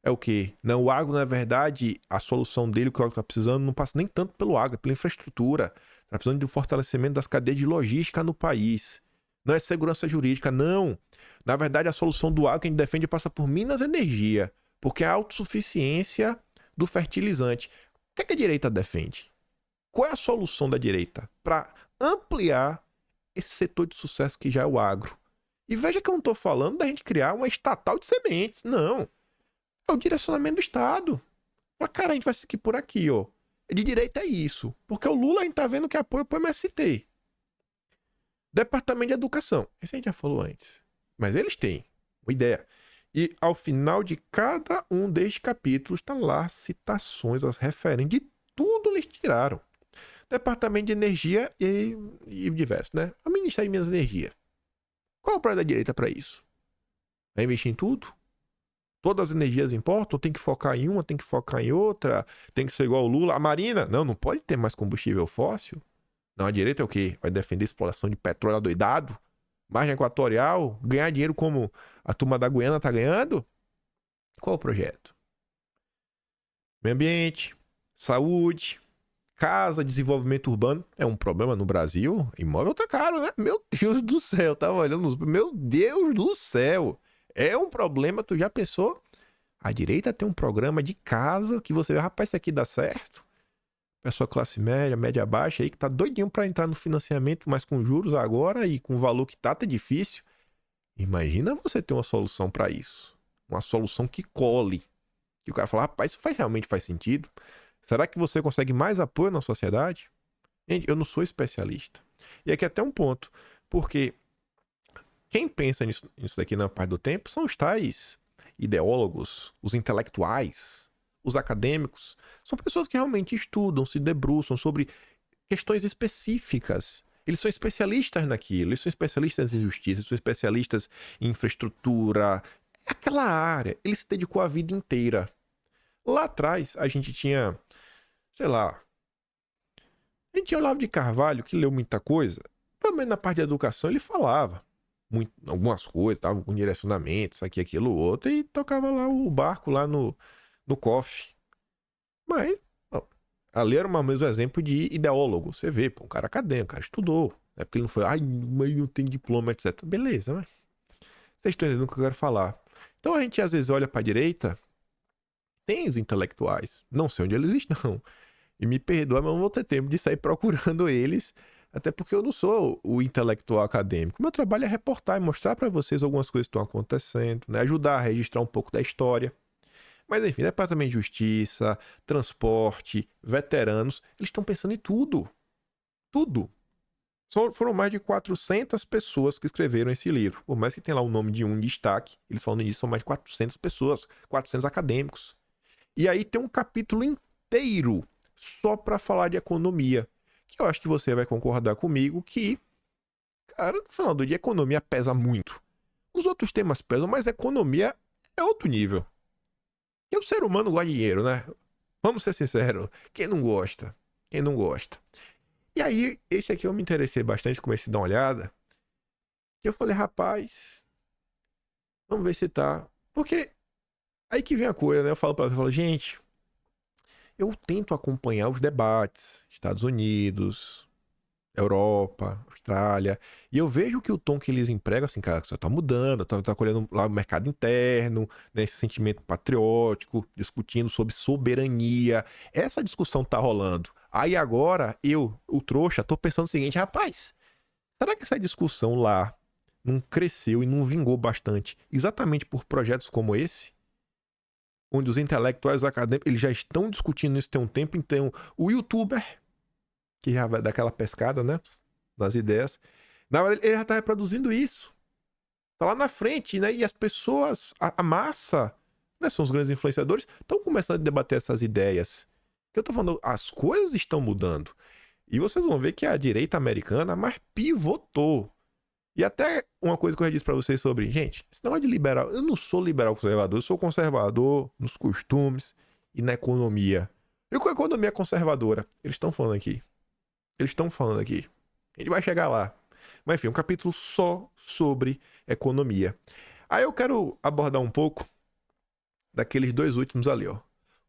É o quê? Não, o agro, na verdade, a solução dele, o que o agro está precisando, não passa nem tanto pelo agro, é pela infraestrutura. Está precisando de um fortalecimento das cadeias de logística no país. Não é segurança jurídica, não. Na verdade, a solução do agro que a gente defende passa por Minas Energia, porque é a autossuficiência do fertilizante. O que é que a direita defende? Qual é a solução da direita para ampliar esse setor de sucesso que já é o agro? E veja que eu não estou falando da gente criar uma estatal de sementes, não. É o direcionamento do Estado. Mas, cara, a gente vai seguir por aqui, ó. De direita é isso. Porque o Lula a gente tá vendo que apoia pro MST. Departamento de Educação. Esse a gente já falou antes. Mas eles têm uma ideia. E ao final de cada um destes capítulos está lá citações, as referências de tudo eles tiraram. Departamento de Energia e diversos, né? O Ministério de Minas e Energia. Qual é o projeto da direita para isso? Vai investir em tudo? Todas as energias importam? Tem que focar em uma, tem que focar em outra? Tem que ser igual o Lula? A Marina? Não pode ter mais combustível fóssil. Não, a direita é o quê? Vai defender a exploração de petróleo adoidado? Margem equatorial? Ganhar dinheiro como a turma da Guiana tá ganhando? Qual o projeto? Meio ambiente, saúde, casa, desenvolvimento urbano. É um problema no Brasil? Imóvel tá caro, né? Meu Deus do céu, tava olhando. Meu Deus do céu! É um problema, tu já pensou? A direita tem um programa de casa que você vê, rapaz, isso aqui dá certo. Pessoa classe média, média baixa aí, que tá doidinho pra entrar no financiamento, mas com juros agora e com o valor que tá difícil. Imagina você ter uma solução pra isso. Uma solução que cole. E o cara fala, rapaz, isso realmente faz sentido? Será que você consegue mais apoio na sociedade? Gente, eu não sou especialista. E aqui até um ponto, porque quem pensa nisso daqui na parte do tempo são os tais ideólogos, os intelectuais, os acadêmicos. São pessoas que realmente estudam, se debruçam sobre questões específicas. Eles são especialistas naquilo, eles são especialistas em justiça, eles são especialistas em infraestrutura. Aquela área, ele se dedicou a vida inteira. Lá atrás, a gente tinha, sei lá, a gente tinha o Olavo de Carvalho, que leu muita coisa. Pelo menos na parte de educação ele falava. algumas coisas, tava com direcionamento, isso aqui, aquilo, outro, e tocava lá o barco lá no COF. Mas ó, ali era o mesmo exemplo de ideólogo. Você vê, pô, um cara acadêmico, o cara estudou. É porque ele não foi, ai, mas não tem diploma, etc. Beleza, mas vocês estão entendendo o que eu quero falar. Então a gente às vezes olha pra direita, tem os intelectuais. Não sei onde eles estão. E me perdoa, mas não vou ter tempo de sair procurando eles. Até porque eu não sou o intelectual acadêmico. Meu trabalho é reportar e mostrar pra vocês algumas coisas que estão acontecendo, né? Ajudar a registrar um pouco da história. Mas enfim, Departamento de Justiça, transporte, veteranos, eles estão pensando em tudo. Tudo. Foram mais de 400 pessoas que escreveram esse livro. Por mais que tenha lá o nome de um em destaque, eles falam nisso, são mais de 400 pessoas, 400 acadêmicos. E aí tem um capítulo inteiro só para falar de economia, que eu acho que você vai concordar comigo que, cara, no final do dia, economia pesa muito. Os outros temas pesam, mas economia é outro nível. E o ser humano gosta de dinheiro, né? Vamos ser sinceros. Quem não gosta? Quem não gosta? E aí, esse aqui eu me interessei bastante, comecei a dar uma olhada. E eu falei, rapaz, vamos ver se tá. Porque aí que vem a coisa, né? Eu falo, gente, eu tento acompanhar os debates, Estados Unidos, Europa, Austrália, e eu vejo que o tom que eles empregam, assim, cara, só tá mudando, tá colhendo lá o mercado interno, né, esse sentimento patriótico, discutindo sobre soberania, essa discussão tá rolando. Aí agora, eu, o trouxa, tô pensando o seguinte, rapaz, será que essa discussão lá não cresceu e não vingou bastante exatamente por projetos como esse? Onde os intelectuais acadêmicos, eles já estão discutindo isso tem um tempo, então o youtuber, que já vai dar aquela pescada, né, nas ideias, na verdade, ele já tá reproduzindo isso. Tá lá na frente, né, e as pessoas, a massa, né, são os grandes influenciadores, estão começando a debater essas ideias. Que eu tô falando, as coisas estão mudando. E vocês vão ver que a direita americana mais pivotou. E até uma coisa que eu já disse pra vocês sobre, gente, esse negócio de liberal, eu não sou liberal conservador, eu sou conservador nos costumes e na economia. E com a economia conservadora, eles estão falando aqui. Eles estão falando aqui. A gente vai chegar lá. Mas enfim, um capítulo só sobre economia. Aí eu quero abordar um pouco daqueles dois últimos ali, ó.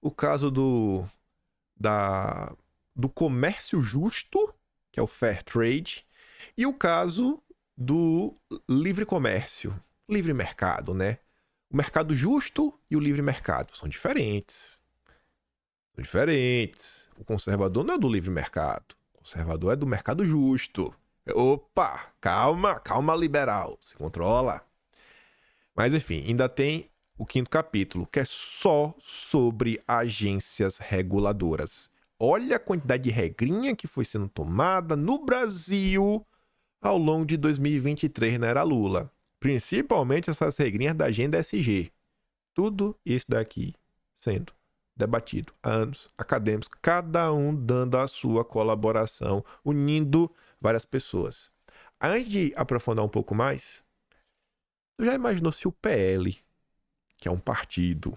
O caso do comércio justo, que é o fair trade, e o caso do livre comércio, livre mercado, né? O mercado justo e o livre mercado são diferentes. São diferentes. O conservador não é do livre mercado. O conservador é do mercado justo. Opa, calma liberal, se controla. Mas enfim, ainda tem o quinto capítulo, que é só sobre agências reguladoras. Olha a quantidade de regrinha que foi sendo tomada no Brasil ao longo de 2023 na era Lula. Principalmente essas regrinhas da agenda SG. Tudo isso daqui sendo debatido há anos, acadêmicos, cada um dando a sua colaboração, unindo várias pessoas. Antes de aprofundar um pouco mais, tu já imaginou se o PL, que é um partido,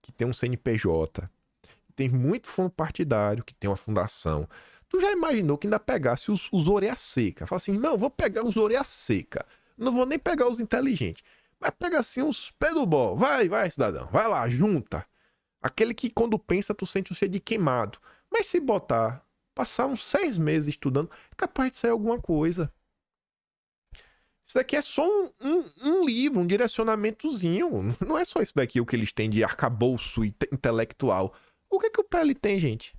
que tem um CNPJ, que tem muito fundo partidário, que tem uma fundação, tu já imaginou que ainda pegasse os orelha seca? Fala assim, não, vou pegar os orelha seca, não vou nem pegar os inteligentes, mas pega assim uns pé do bó, vai cidadão, vai lá, junta. Aquele que quando pensa tu sente o cheiro de queimado. Mas se botar, passar uns 6 meses estudando, é capaz de sair alguma coisa. Isso daqui é só um livro, um direcionamentozinho. Não é só isso daqui o que eles têm de arcabouço intelectual. O que é que o PL tem, gente?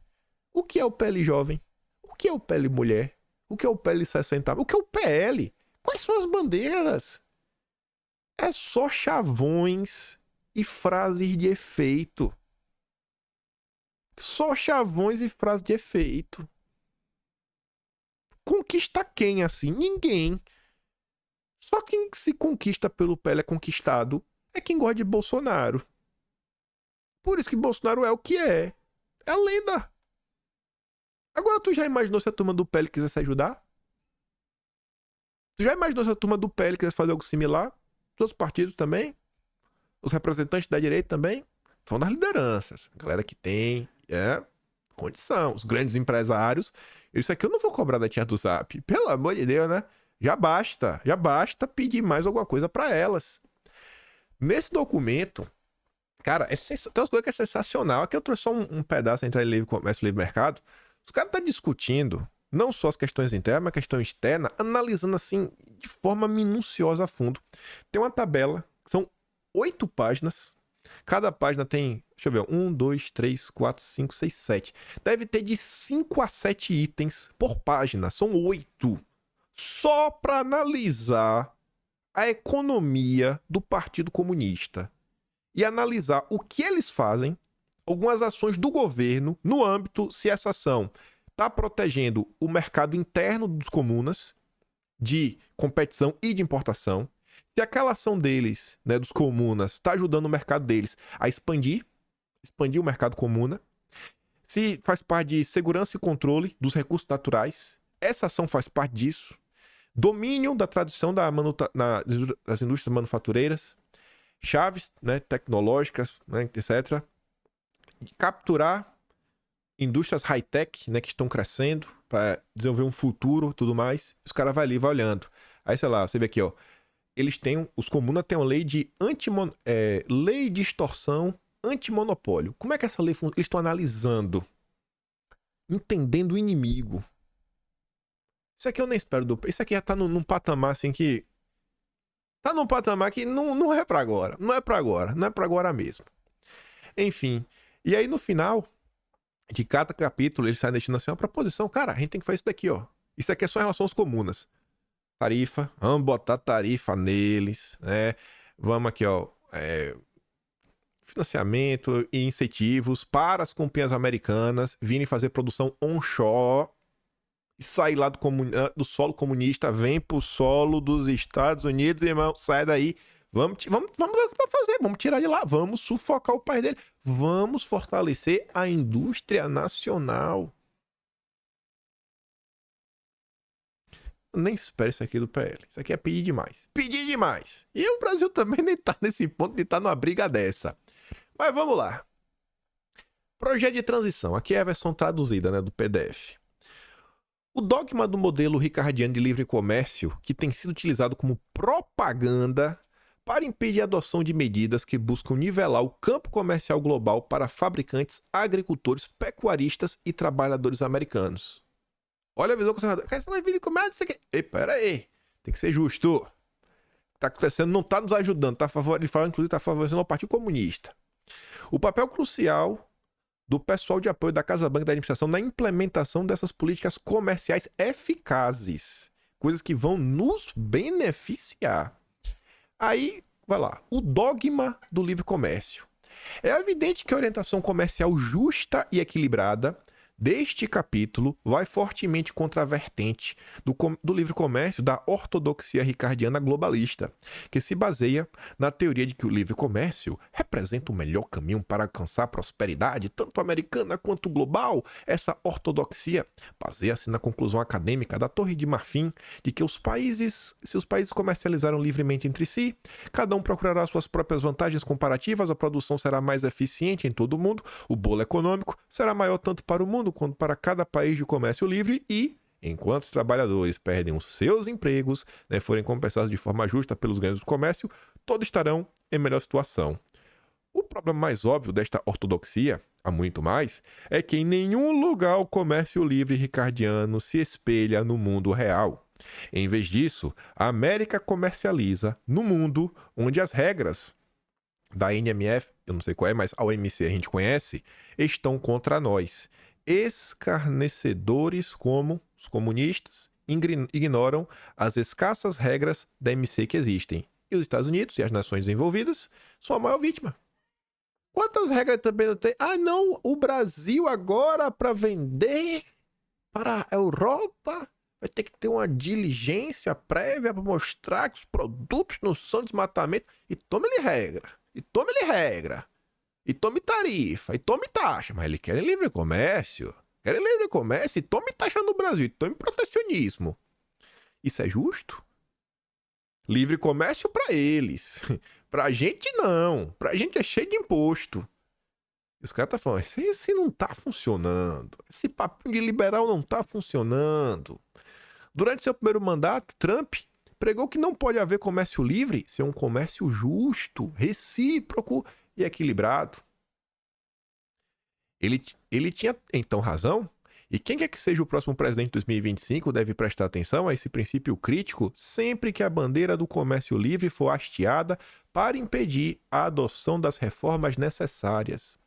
O que é o PL jovem? O que é o PL mulher? O que é o PL 60? O que é o PL? Quais são as bandeiras? É só chavões e frases de efeito. Só chavões e frases de efeito. Conquista quem assim? Ninguém. Só quem se conquista pelo PL é conquistado é quem gosta de Bolsonaro. Por isso que Bolsonaro é o que é. É a lenda. Agora tu já imaginou se a turma do PL quisesse ajudar? Tu já imaginou se a turma do PL quisesse fazer algo similar? Os outros partidos também? Os representantes da direita também? São das lideranças. A galera que tem condição. Os grandes empresários. Isso aqui eu não vou cobrar da tia do Zap. Pelo amor de Deus, né? Já basta pedir mais alguma coisa para elas. Nesse documento, cara, tem umas coisas que é sensacional. Aqui eu trouxe só um pedaço entre livre comércio e livre mercado. Os caras estão discutindo não só as questões internas, mas a questão externa, analisando assim de forma minuciosa a fundo. Tem uma tabela, são 8 páginas. Cada página tem, deixa eu ver, 1, 2, 3, 4, 5, 6, 7. Deve ter de 5 a 7 itens por página. São 8. Só para analisar a economia do Partido Comunista e analisar o que eles fazem, algumas ações do governo no âmbito se essa ação está protegendo o mercado interno dos comunas de competição e de importação, se aquela ação deles, né, dos comunas, está ajudando o mercado deles a expandir o mercado comuna, se faz parte de segurança e controle dos recursos naturais, essa ação faz parte disso, domínio da tradição das indústrias manufatureiras, chaves, né, tecnológicas, né, etc. Capturar indústrias high-tech, né, que estão crescendo para desenvolver um futuro, tudo mais. Os caras vai ali, vai olhando. Aí, sei lá, você vê aqui, ó. Os comunas têm uma lei de lei de extorsão antimonopólio. Como é que essa lei funciona? Eles estão analisando, entendendo o inimigo. Isso aqui eu nem espero Isso aqui já tá num patamar assim que... Tá num patamar que não é pra agora. Não é pra agora. Não é pra agora mesmo. Enfim. E aí no final de cada capítulo ele sai deixando assim uma proposição. Cara, a gente tem que fazer isso daqui, ó. Isso aqui é só em relação aos comunas. Tarifa. Vamos botar tarifa neles, né? Vamos aqui, ó. Financiamento e incentivos para as companhias americanas virem fazer produção onshore. E sair lá do solo comunista, vem pro solo dos Estados Unidos, irmão, sai daí. Vamos ver o que vai fazer, vamos tirar de lá, vamos sufocar o país dele, vamos fortalecer a indústria nacional. Eu nem espero isso aqui do PL, isso aqui é pedir demais. Pedir demais. E o Brasil também nem tá nesse ponto de estar numa briga dessa. Mas vamos lá. Projeto de transição, aqui é a versão traduzida, né, do PDF. O dogma do modelo ricardiano de livre comércio, que tem sido utilizado como propaganda para impedir a adoção de medidas que buscam nivelar o campo comercial global para fabricantes, agricultores, pecuaristas e trabalhadores americanos. Olha a visão conservadora. Você vai vir e comer isso aqui. Ei, pera aí. Tem que ser justo. O que está acontecendo não está nos ajudando. Ele fala, inclusive, está favorecendo o Partido Comunista. O papel crucial do pessoal de apoio da Casa Branca e da administração na implementação dessas políticas comerciais eficazes. Coisas que vão nos beneficiar. Aí, vai lá. O dogma do livre comércio. É evidente que a orientação comercial justa e equilibrada deste capítulo vai fortemente contra a vertente do livre comércio da ortodoxia ricardiana globalista, que se baseia na teoria de que o livre comércio representa o melhor caminho para alcançar a prosperidade, tanto americana quanto global. Essa ortodoxia baseia-se na conclusão acadêmica da Torre de Marfim de que se os países comercializaram livremente entre si, cada um procurará suas próprias vantagens comparativas, a produção será mais eficiente em todo o mundo, o bolo econômico será maior tanto para o mundo quanto para cada país de comércio livre e, enquanto os trabalhadores perdem os seus empregos, né, forem compensados de forma justa pelos ganhos do comércio, todos estarão em melhor situação. O problema mais óbvio desta ortodoxia, há muito mais, é que em nenhum lugar o comércio livre ricardiano se espelha no mundo real. Em vez disso, a América comercializa no mundo onde as regras da NMF, eu não sei qual é, mas a OMC a gente conhece, estão contra nós. Escarnecedores como os comunistas ignoram as escassas regras da OMC que existem. E os Estados Unidos e as nações envolvidas são a maior vítima. Quantas regras também não tem? Ah, não, o Brasil agora para vender para a Europa vai ter que ter uma diligência prévia para mostrar que os produtos não são desmatamento. E tome-lhe regra. E tome-lhe regra. E tome tarifa, e tome taxa. Mas eles querem livre comércio. Querem livre comércio e tome taxa no Brasil. E tome protecionismo. Isso é justo? Livre comércio para eles. Pra gente não. Pra gente é cheio de imposto. E os caras estão falando, esse não tá funcionando. Esse papinho de liberal não tá funcionando. Durante seu primeiro mandato, Trump pregou que não pode haver comércio livre sem um comércio justo, recíproco e equilibrado. Ele tinha então razão, e quem quer que seja o próximo presidente de 2025 deve prestar atenção a esse princípio crítico sempre que a bandeira do comércio livre for hasteada para impedir a adoção das reformas necessárias.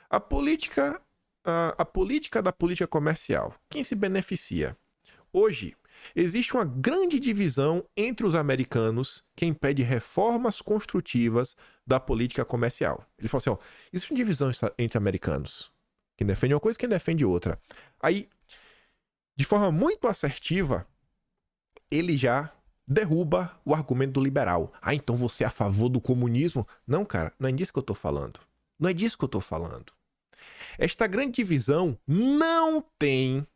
A política da política comercial. Quem se beneficia? Hoje, existe uma grande divisão entre os americanos que impede reformas construtivas da política comercial. Ele falou assim, existe uma divisão entre americanos. Quem defende uma coisa e quem defende outra. Aí, de forma muito assertiva, ele já derruba o argumento do liberal. Então você é a favor do comunismo? Não, cara, não é disso que eu tô falando. Não é disso que eu tô falando. Esta grande divisão não tem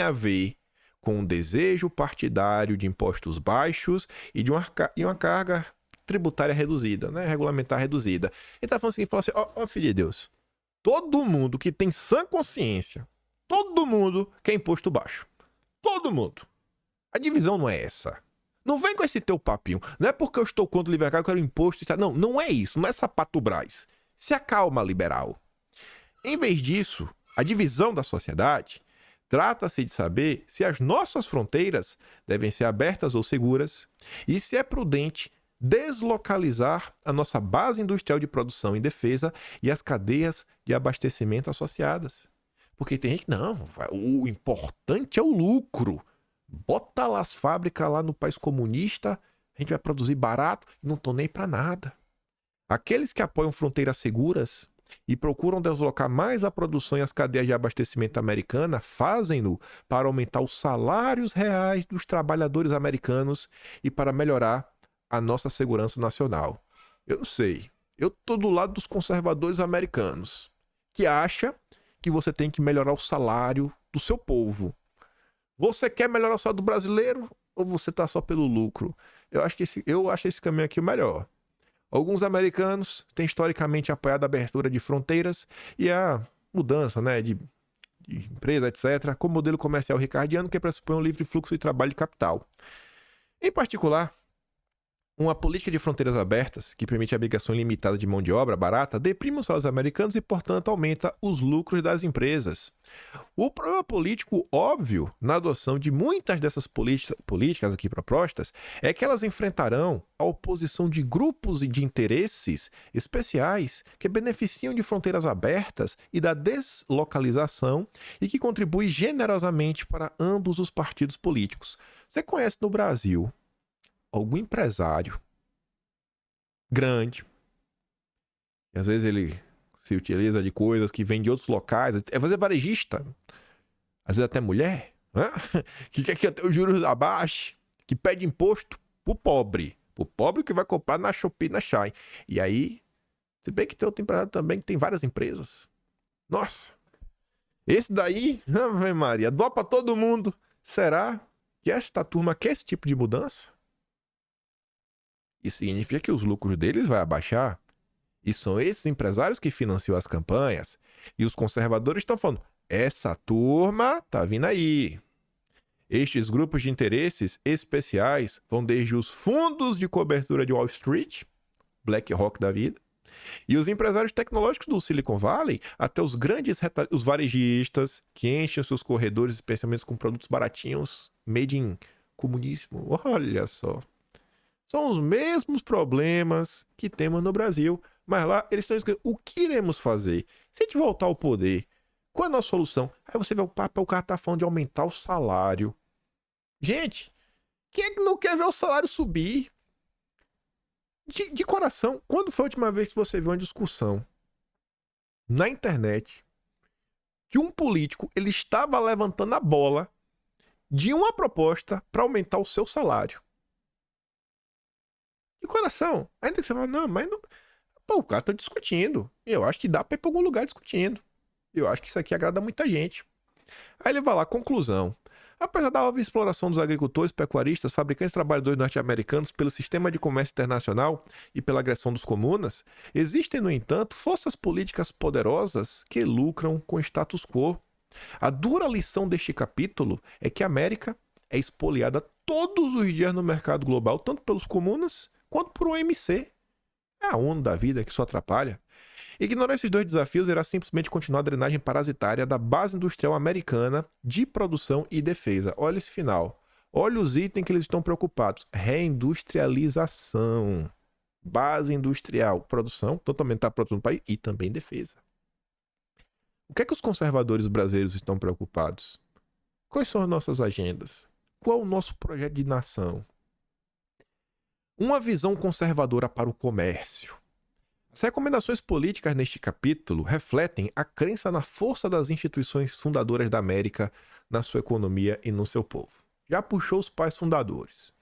a ver com um desejo partidário de impostos baixos e de uma carga tributária reduzida, né? Regulamentar reduzida. Ele tá falando assim, filho de Deus, todo mundo que tem sã consciência, todo mundo quer imposto baixo. Todo mundo. A divisão não é essa. Não vem com esse teu papinho. Não é porque eu estou contra o liberal que eu quero imposto. Não é isso. Não é sapato Brás. Se acalma, liberal. Em vez disso, a divisão da sociedade trata-se de saber se as nossas fronteiras devem ser abertas ou seguras e se é prudente deslocalizar a nossa base industrial de produção e defesa e as cadeias de abastecimento associadas. Porque tem gente que, não, o importante é o lucro. Bota lá as fábricas lá no país comunista, a gente vai produzir barato e não tô nem para nada. Aqueles que apoiam fronteiras seguras e procuram deslocar mais a produção e as cadeias de abastecimento americana fazem-no para aumentar os salários reais dos trabalhadores americanos e para melhorar a nossa segurança nacional. Eu não sei. Eu tô do lado dos conservadores americanos, que acham que você tem que melhorar o salário do seu povo. Você quer melhorar o salário do brasileiro ou você tá só pelo lucro? Eu acho esse caminho aqui o melhor. Alguns americanos têm historicamente apoiado a abertura de fronteiras e a mudança, né, de empresa, etc., como modelo comercial ricardiano que pressupõe um livre fluxo de trabalho e capital. Em particular, uma política de fronteiras abertas, que permite a migração ilimitada de mão de obra barata, deprime os salários americanos e, portanto, aumenta os lucros das empresas. O problema político óbvio na adoção de muitas dessas políticas aqui propostas é que elas enfrentarão a oposição de grupos e de interesses especiais que beneficiam de fronteiras abertas e da deslocalização e que contribuem generosamente para ambos os partidos políticos. Você conhece no Brasil algum empresário grande, e às vezes ele se utiliza de coisas que vêm de outros locais, é fazer varejista, às vezes até mulher, né? Que quer que até os juros abaixo, que pede imposto pro pobre que vai comprar na Shopee, na Shine. E aí, se bem que tem outro empresário também que tem várias empresas. Nossa, esse daí, Ave Maria, doa pra todo mundo. Será que esta turma quer esse tipo de mudança? Isso significa que os lucros deles vão abaixar. E são esses empresários que financiam as campanhas. E os conservadores estão falando, essa turma tá vindo aí. Estes grupos de interesses especiais vão desde os fundos de cobertura de Wall Street, BlackRock da vida, e os empresários tecnológicos do Silicon Valley, até os grandes os varejistas que enchem os seus corredores, especialmente com produtos baratinhos, made in comunismo. Olha só. São os mesmos problemas que temos no Brasil, mas lá eles estão escrevendo o que iremos fazer. Se a gente voltar ao poder, qual é a nossa solução? Aí você vê o cara tá falando de aumentar o salário. Gente, quem é que não quer ver o salário subir? De coração, quando foi a última vez que você viu uma discussão na internet que um político ele estava levantando a bola de uma proposta para aumentar o seu salário? De coração. Ainda que você fala, não, mas não... Pô, o cara tá discutindo. Eu acho que dá pra ir pra algum lugar discutindo. Eu acho que isso aqui agrada muita gente. Aí ele vai lá, conclusão. Apesar da óbvia exploração dos agricultores, pecuaristas, fabricantes e trabalhadores norte-americanos pelo sistema de comércio internacional e pela agressão dos comunas, existem, no entanto, forças políticas poderosas que lucram com o status quo. A dura lição deste capítulo é que a América é espoliada todos os dias no mercado global, tanto pelos comunas quanto por OMC. É a ONU da vida que só atrapalha. Ignorar esses dois desafios irá simplesmente continuar a drenagem parasitária da base industrial americana de produção e defesa. Olha esse final. Olha os itens que eles estão preocupados. Reindustrialização. Base industrial. Produção, totalmente da produção do país e também defesa. O que é que os conservadores brasileiros estão preocupados? Quais são as nossas agendas? Qual o nosso projeto de nação? Uma visão conservadora para o comércio. As recomendações políticas neste capítulo refletem a crença na força das instituições fundadoras da América, na sua economia e no seu povo. Já puxou os pais fundadores.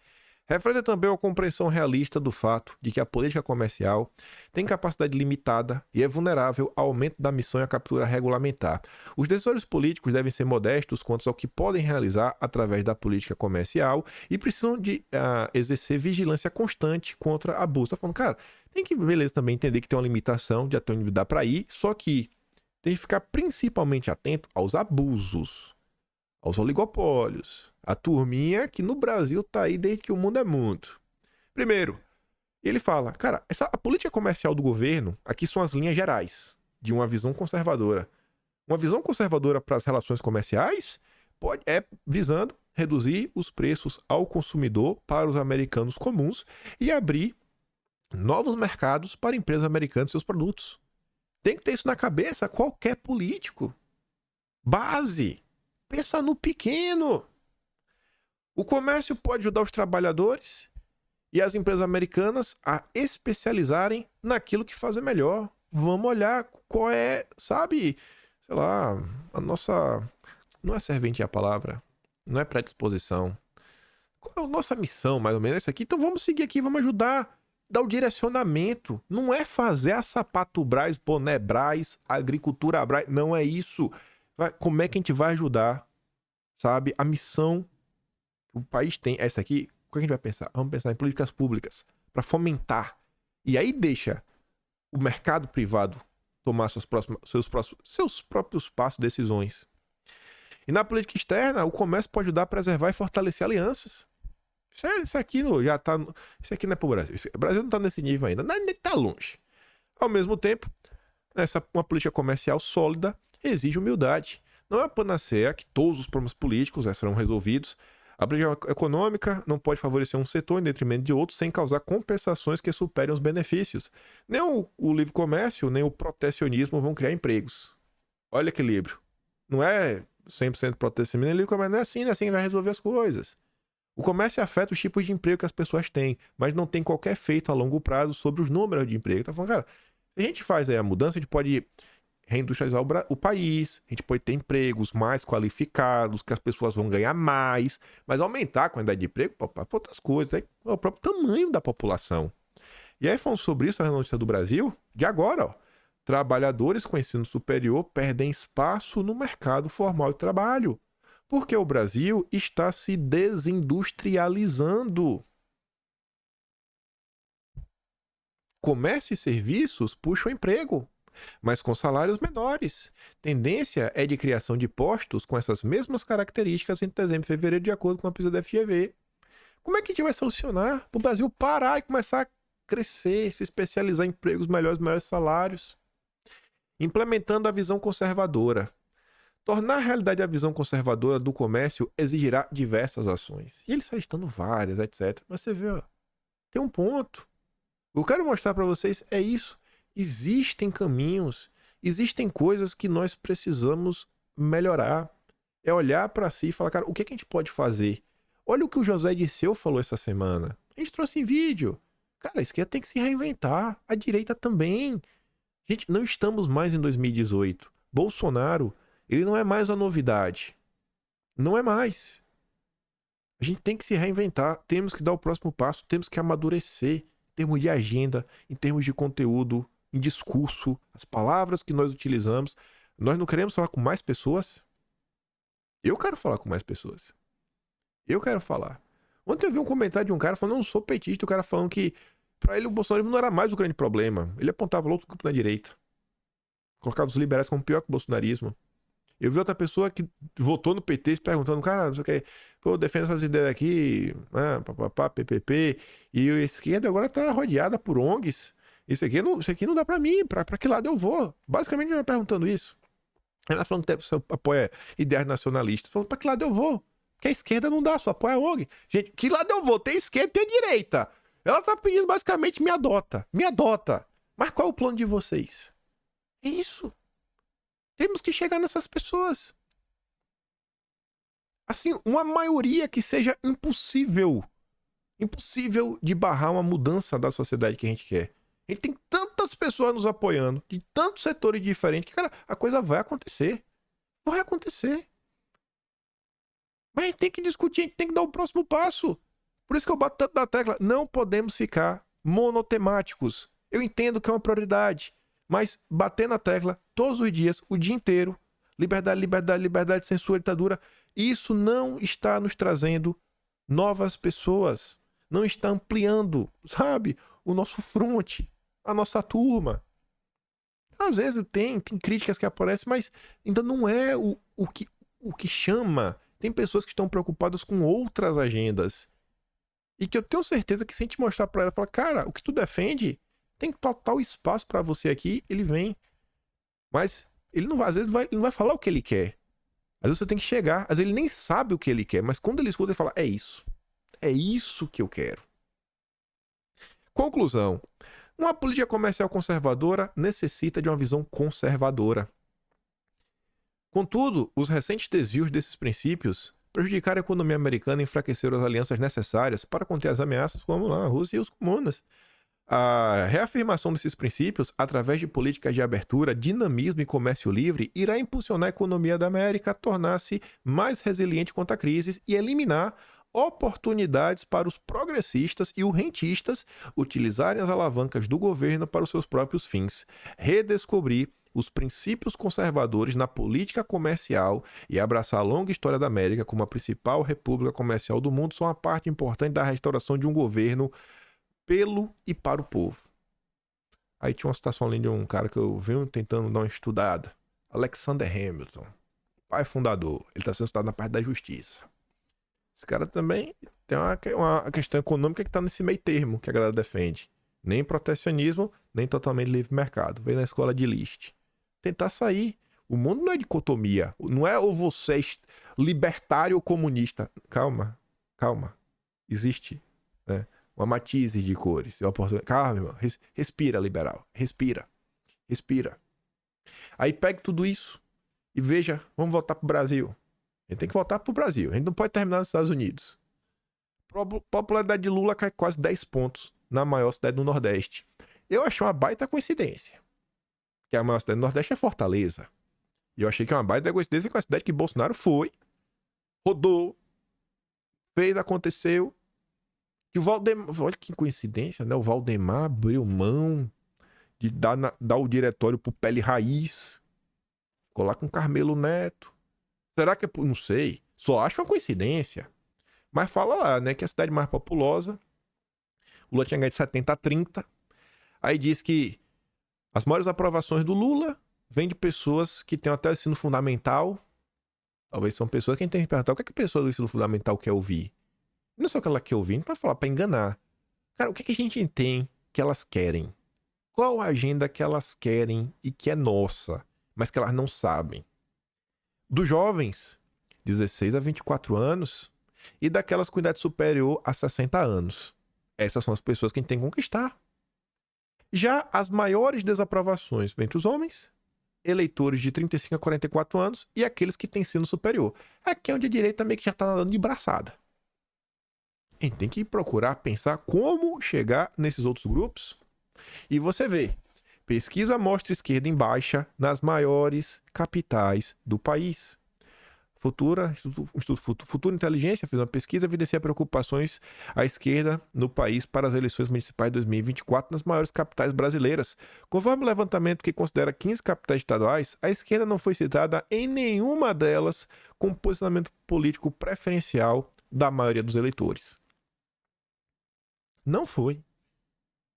Reflete também a compreensão realista do fato de que a política comercial tem capacidade limitada e é vulnerável ao aumento da missão e à captura regulamentar. Os decisores políticos devem ser modestos quanto ao que podem realizar através da política comercial e precisam de exercer vigilância constante contra abuso. Tá falando, cara, tem que, beleza, também entender que tem uma limitação de até onde dá para ir, só que tem que ficar principalmente atento aos abusos, aos oligopólios, a turminha que no Brasil tá aí desde que o mundo é mundo. Primeiro, ele fala, cara, a política comercial do governo, aqui são as linhas gerais de uma visão conservadora. Uma visão conservadora para as relações comerciais é visando reduzir os preços ao consumidor para os americanos comuns e abrir novos mercados para empresas americanas e seus produtos. Tem que ter isso na cabeça qualquer político. Base. Pensa no pequeno. O comércio pode ajudar os trabalhadores e as empresas americanas a especializarem naquilo que fazem melhor. Vamos olhar qual é, sabe, sei lá, a nossa... Não é serventia a palavra, não é predisposição. Qual é a nossa missão, mais ou menos, essa aqui? Então vamos seguir aqui, vamos ajudar. Dar o direcionamento. Não é fazer a Sapato Brás, Boné Brás, Agricultura Brás. Não é isso. Como é que a gente vai ajudar? Sabe? A missão que o país tem. Essa aqui, o que a gente vai pensar? Vamos pensar em políticas públicas para fomentar. E aí deixa o mercado privado tomar seus próprios passos, decisões. E na política externa, o comércio pode ajudar a preservar e fortalecer alianças. Isso aqui já tá. Isso aqui não é pro Brasil. O Brasil não tá nesse nível ainda. Nem tá longe. Ao mesmo tempo, uma política comercial sólida exige humildade. Não é uma panaceia que todos os problemas políticos serão resolvidos. A política econômica não pode favorecer um setor em detrimento de outro sem causar compensações que superem os benefícios. Nem o livre comércio, nem o protecionismo vão criar empregos. Olha o equilíbrio. Não é 100% protecionismo, nem livre comércio. Não é assim que vai resolver as coisas. O comércio afeta os tipos de emprego que as pessoas têm, mas não tem qualquer efeito a longo prazo sobre os números de emprego. Tá falando, cara, se a gente faz aí a mudança, a gente pode reindustrializar o país, a gente pode ter empregos mais qualificados, que as pessoas vão ganhar mais, mas aumentar a quantidade de emprego para outras coisas, é o próprio tamanho da população. E aí, falando sobre isso, na notícia do Brasil, de agora, ó, trabalhadores com ensino superior perdem espaço no mercado formal de trabalho. Porque o Brasil está se desindustrializando. Comércio e serviços puxam emprego, mas com salários menores. Tendência é de criação de postos com essas mesmas características entre dezembro e fevereiro, de acordo com a pesquisa da FGV. Como é que a gente vai solucionar para o Brasil parar e começar a crescer, se especializar em empregos melhores salários? Implementando a visão conservadora. Tornar realidade a visão conservadora do comércio exigirá diversas ações. E ele está listando várias, etc. Mas você vê, ó, tem um ponto. O que eu quero mostrar para vocês é isso. Existem caminhos, existem coisas que nós precisamos melhorar. É olhar para si e falar, cara, o que a gente pode fazer? Olha o que o José Dirceu falou essa semana. A gente trouxe em vídeo. Cara, a esquerda tem que se reinventar. A direita também. Gente, não estamos mais em 2018. Bolsonaro... ele não é mais uma novidade. Não é mais. A gente tem que se reinventar. Temos que dar o próximo passo. Temos que amadurecer. Em termos de agenda, em termos de conteúdo, em discurso, as palavras que nós utilizamos. Nós não queremos falar com mais pessoas? Eu quero falar com mais pessoas. Eu quero falar. Ontem eu vi um comentário de um cara falando, não sou petista. O cara falando que pra ele o bolsonarismo não era mais o grande problema. Ele apontava outro grupo na direita. Colocava os liberais como pior que o bolsonarismo. Eu vi outra pessoa que votou no PT se perguntando, cara, não sei o que, pô, defendo essas ideias aqui, né, papapá, PPP, e a esquerda agora tá rodeada por ONGs. Isso aqui não dá pra mim, pra que lado eu vou? Basicamente, me perguntando isso. Ela falando que você apoia ideias nacionalistas. Falando, pra que lado eu vou? Porque a esquerda não dá, só apoia a ONG. Gente, que lado eu vou? Tem esquerda e tem direita. Ela tá pedindo basicamente me adota. Me adota. Mas qual é o plano de vocês? É isso. Temos que chegar nessas pessoas. Assim, uma maioria que seja impossível. Impossível de barrar uma mudança da sociedade que a gente quer. A gente tem tantas pessoas nos apoiando, de tantos setores diferentes, que, cara, a coisa vai acontecer. Vai acontecer. Mas a gente tem que discutir, a gente tem que dar o próximo passo. Por isso que eu bato tanto na tecla. Não podemos ficar monotemáticos. Eu entendo que é uma prioridade. Mas bater na tecla todos os dias, o dia inteiro, liberdade, liberdade, liberdade, censura, ditadura, isso não está nos trazendo novas pessoas. Não está ampliando, sabe, o nosso fronte, a nossa turma. Às vezes tem críticas que aparecem, mas ainda não é o que chama. Tem pessoas que estão preocupadas com outras agendas. E que eu tenho certeza que se a gente mostrar pra ela, falar, cara, o que tu defende tem total espaço pra você aqui, ele vem. Mas ele não vai, às vezes ele não vai falar o que ele quer. Às vezes você tem que chegar, às vezes ele nem sabe o que ele quer, mas quando ele escuta, ele fala, é isso que eu quero. Conclusão. Uma política comercial conservadora necessita de uma visão conservadora. Contudo, os recentes desvios desses princípios prejudicaram a economia americana e enfraqueceram as alianças necessárias para conter as ameaças como a Rússia e os comunas. A reafirmação desses princípios, através de políticas de abertura, dinamismo e comércio livre, irá impulsionar a economia da América a tornar-se mais resiliente contra crises e eliminar oportunidades para os progressistas e os rentistas utilizarem as alavancas do governo para os seus próprios fins. Redescobrir os princípios conservadores na política comercial e abraçar a longa história da América como a principal república comercial do mundo são uma parte importante da restauração de um governo pelo e para o povo. Aí tinha uma citação ali de um cara que eu venho tentando dar uma estudada. Alexander Hamilton, pai fundador. Ele está sendo estudado na parte da justiça. Esse cara também tem uma questão econômica que está nesse meio termo que a galera defende. Nem protecionismo, nem totalmente livre mercado. Veio na escola de List. Tentar sair. O mundo não é dicotomia. Não é ou você é libertário ou comunista. Calma. Existe, né, uma matiz de cores. Calma, irmão. Respira, liberal. Respira. Aí pega tudo isso e veja, vamos voltar pro Brasil. A gente tem que voltar pro Brasil. A gente não pode terminar nos Estados Unidos. A popularidade de Lula cai quase 10 pontos na maior cidade do Nordeste. Eu achei uma baita coincidência. Que a maior cidade do Nordeste é Fortaleza. E eu achei que é uma baita coincidência com a cidade que Bolsonaro foi, rodou, fez, aconteceu. Que o Valdemar, olha que coincidência, né? O Valdemar abriu mão de dar o diretório pro Pele Raiz. Ficou lá com Carmelo Neto. Será que é por... Não sei. Só acho uma coincidência. Mas fala lá, né? Que é a cidade mais populosa. O Lula tinha ganho de 70 a 30. Aí diz que as maiores aprovações do Lula vêm de pessoas que têm até o ensino fundamental. Talvez são pessoas que a gente tem que perguntar o que é que a pessoa do ensino fundamental quer ouvir. Não é só que ela quer ouvir, não vai falar pra enganar. Cara, o que é que a gente tem que elas querem? Qual a agenda que elas querem e que é nossa, mas que elas não sabem? Dos jovens, 16 a 24 anos, e daquelas com idade superior a 60 anos. Essas são as pessoas que a gente tem que conquistar. Já as maiores desaprovações vêm entre os homens, eleitores de 35 a 44 anos e aqueles que têm ensino superior. Aqui é onde a direita meio que já está nadando de braçada. A gente tem que procurar pensar como chegar nesses outros grupos. E você vê, pesquisa mostra esquerda em baixa nas maiores capitais do país. Futura Inteligência fez uma pesquisa e evidencia preocupações à esquerda no país para as eleições municipais de 2024 nas maiores capitais brasileiras. Conforme o levantamento que considera 15 capitais estaduais, a esquerda não foi citada em nenhuma delas com posicionamento político preferencial da maioria dos eleitores. Não foi.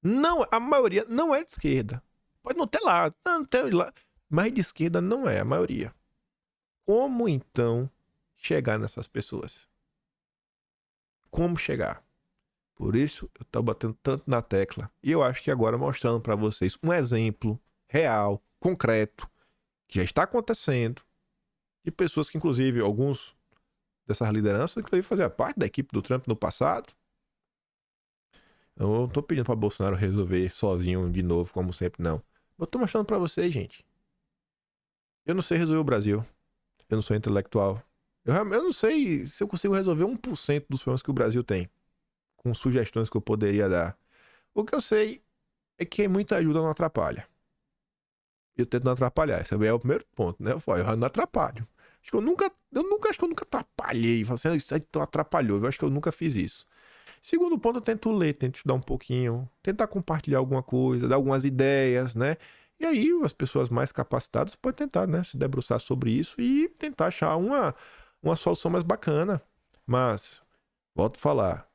Não, a maioria não é de esquerda. Pode não ter lá, não tem lá, mas de esquerda não é a maioria. Como então chegar nessas pessoas? Como chegar? Por isso eu tô batendo tanto na tecla. E eu acho que agora mostrando para vocês um exemplo real, concreto, que já está acontecendo, de pessoas que, inclusive, alguns dessas lideranças, inclusive, faziam parte da equipe do Trump no passado. Eu não tô pedindo para Bolsonaro resolver sozinho de novo, como sempre, não. Eu tô mostrando para vocês, gente. Eu não sei resolver o Brasil. Eu não sou intelectual. Eu não sei se eu consigo resolver 1% dos problemas que o Brasil tem, com sugestões que eu poderia dar. O que eu sei é que muita ajuda não atrapalha. Eu tento não atrapalhar. Esse é o primeiro ponto, né? Eu não atrapalho. Acho que eu nunca atrapalhei. Falei assim, isso aí então atrapalhou. Eu acho que eu nunca fiz isso. Segundo ponto, eu tento ler, tento estudar um pouquinho, tentar compartilhar alguma coisa, dar algumas ideias, né? E aí as pessoas mais capacitadas podem tentar, né, se debruçar sobre isso e tentar achar uma solução mais bacana. Mas, volto a falar,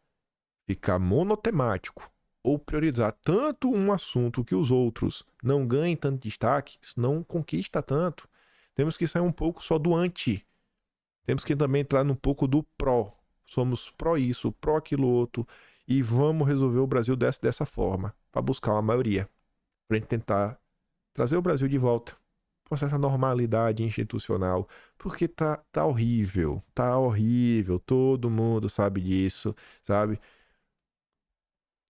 ficar monotemático ou priorizar tanto um assunto que os outros não ganhem tanto destaque, isso não conquista tanto. Temos que sair um pouco só do anti. Temos que também entrar um pouco do pró. Somos pró isso, pró aquilo outro. E vamos resolver o Brasil dessa forma, para buscar uma maioria. Para gente tentar trazer o Brasil de volta com essa normalidade institucional. Porque tá horrível, todo mundo sabe disso, sabe?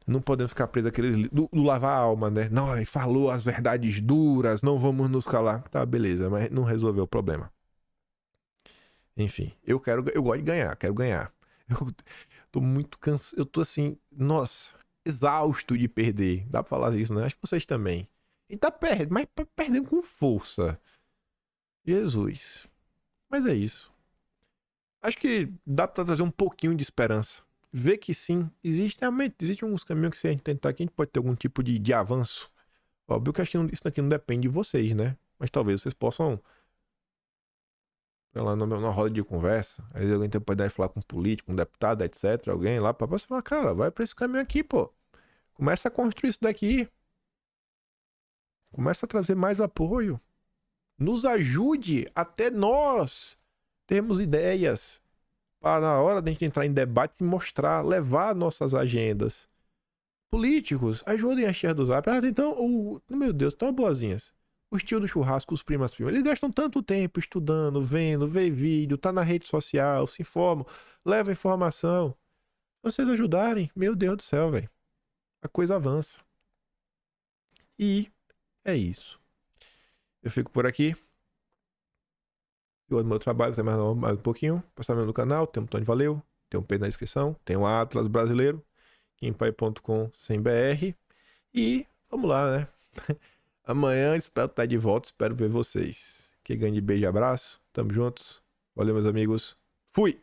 Não podemos ficar presos àqueles do lavar a alma, né? Não, ele falou as verdades duras, não vamos nos calar. Tá, beleza, mas não resolveu o problema. Enfim, eu gosto de ganhar, quero ganhar. Eu tô muito cansado, eu tô assim, nossa, exausto de perder. Dá pra falar isso, né? Acho que vocês também. E tá perdendo, mas perdendo com força. Jesus. Mas é isso. Acho que dá pra trazer um pouquinho de esperança. Ver que sim, existe alguns caminhos que se a gente tentar aqui, a gente pode ter algum tipo de avanço. Óbvio que acho que isso daqui não depende de vocês, né? Mas talvez vocês possam, sei lá, numa roda de conversa, aí alguém tem a oportunidade de falar com um político, um deputado, etc. Alguém lá, pra você falar, cara, vai pra esse caminho aqui, pô. Começa a construir isso daqui. Começa a trazer mais apoio. Nos ajude até nós termos ideias para na hora de a gente entrar em debate e mostrar, levar nossas agendas. Políticos, ajudem a tia do Zap. Então, meu Deus, tão boazinhas. Os tios do churrasco, os primas, eles gastam tanto tempo estudando, vendo, vê vídeo, tá na rede social, se informam, levam informação. Se vocês ajudarem, meu Deus do céu, velho. A coisa avança. E é isso. Eu fico por aqui. Eu amo meu trabalho, você mais um pouquinho. Passamento do canal, tem um botão de valeu, tem um P na descrição, tem um Atlas brasileiro, kimpai.com/br. E vamos lá, né? Amanhã espero estar de volta, espero ver vocês. Que grande beijo e abraço. Tamo juntos. Valeu, meus amigos. Fui!